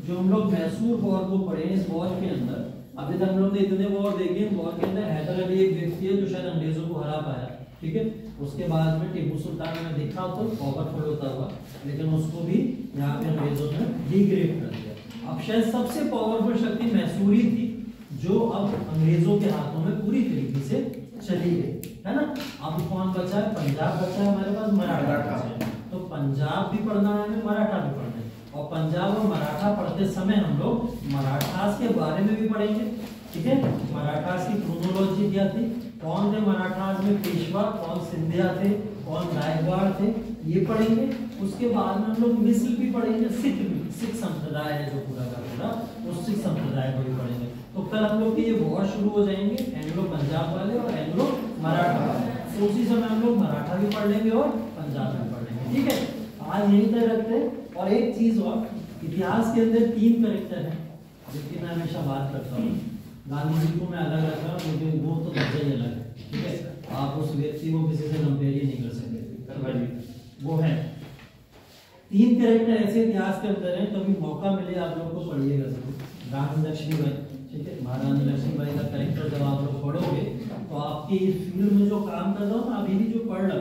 S1: जो हम लोग मैसूर वॉर को पढ़े, इस वॉर के अंदर अभी तक हम लोग ने इतने वॉर देखे। वॉर के अंदर हैदर अली एक व्यक्ति है जो शायद अंग्रेजों को हरा पाया, ठीक है। उसके बाद में टीपू सुल्तान ने देखा तो पावरफुल होता हुआ, लेकिन उसको भी यहाँ पे अंग्रेजों ने डिग्रेड कर दिया। अब शायद सबसे पावरफुल शक्ति मैसूरी थी जो अब अंग्रेजों के हाथों में पूरी तरीके से चली गई, है ना। अब कौन बचा है? पंजाब बचा है हमारे पास, मराठा बचा है। तो पंजाब भी पढ़ना है हमें, मराठा भी पढ़ना है। और पंजाब और मराठा पढ़ते समय हम लोग मराठास के बारे में भी पढ़ेंगे, ठीक है। मराठास की क्रोनोलॉजी क्या थी, कौन थे मराठास में पेशवा, कौन सिंधिया थे, कौन गायकवाड़ थे, ये पढ़ेंगे। उसके बाद में हम लोग मिस्र भी पढ़ेंगे, सिख संप्रदाय है जो पूरा का पूरा, उस सिख संप्रदाय को भी पढ़ेंगे। तो कल हम लोग के ये वॉर शुरू हो जाएंगे, एंग्लो पंजाब वाले और एंग्लो मराठा वाले। तो उसी समय हम लोग मराठा भी पढ़ लेंगे और पंजाब भी पढ़ लेंगे, ठीक है। आज यही तय रखते हैं। और एक चीज और, इतिहास के अंदर 3 कैरेक्टर हैं जिसकी मैं हमेशा बात करता हूँ। गांधी जी को मैं अलग रखा हूँ क्योंकि वो तो दर्जा ही अलग है, ठीक है। आप उस व्यक्ति को किसी से कंपेयर ही नहीं कर सकते। वो है 3 कैरेक्टर ऐसे इतिहास के अंदर हैं, कभी मौका मिले आप लोग को पढ़िएगा जरूर। रानी लक्ष्मीबाई, ठीक है। महारानी लक्ष्मीबाई का कैरेक्टर जब आप लोग पढ़ोगे तो आपके इस फील्ड में जो काम कर रहा हूँ ना अभी भी जो पढ़ रहा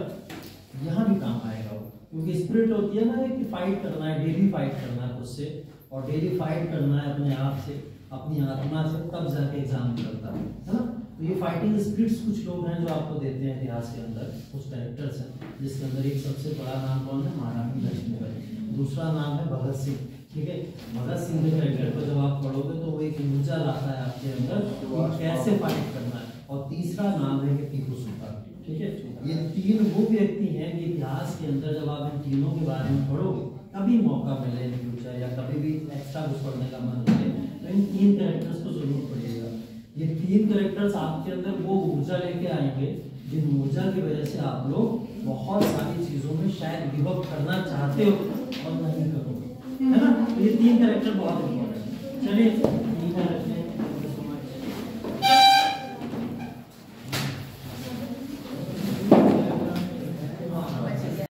S1: यहाँ भी काम आएगा वो, क्योंकि स्पिरिट होती है ना कि फाइट करना है, डेली फाइट करना है खुद से, और डेली फाइट करना है अपने आप से, अपनी आत्मा से, तब जाके एग्जाम निकलता है ना। तो ये फाइटिंग स्पिरिट्स कुछ लोग हैं जो आपको देते हैं इतिहास के अंदर, कुछ कैरेक्टर्स हैं, जिसके अंदर एक सबसे बड़ा नाम कौन है? महारानी लक्ष्मीबाई। दूसरा नाम है भगत सिंह, ठीक है। भगत सिंह के कैरेक्टर को जब आप पढ़ोगे तो वो एक ऊर्जा लाता है आपके अंदर कि कैसे फाइट करना है। और तीसरा नाम है कि टीपू सुल्तान, ठीक है। ये 3 वो व्यक्ति हैं कि इतिहास के अंदर जब आप इन तीनों के बारे में पढ़ोगे, कभी मौका मिले इन फ्यूचर या कभी भी एक्स्ट्रा कुछ पढ़ने का मन करे तो इन 3 कैरेक्टर्स को जरूर पढ़िएगा। ये 3 कैरेक्टर्स आपके अंदर वो ऊर्जा लेके आएंगे जिन ऊर्जा की वजह से आप लोग बहुत सारी चीजों में शायद गिव अप करना चाहते हो और नहीं करोगे, है ना। तो ये 3 कैरेक्टर बहुत इंपॉर्टेंट है। चलिए 3 कैरेक्टर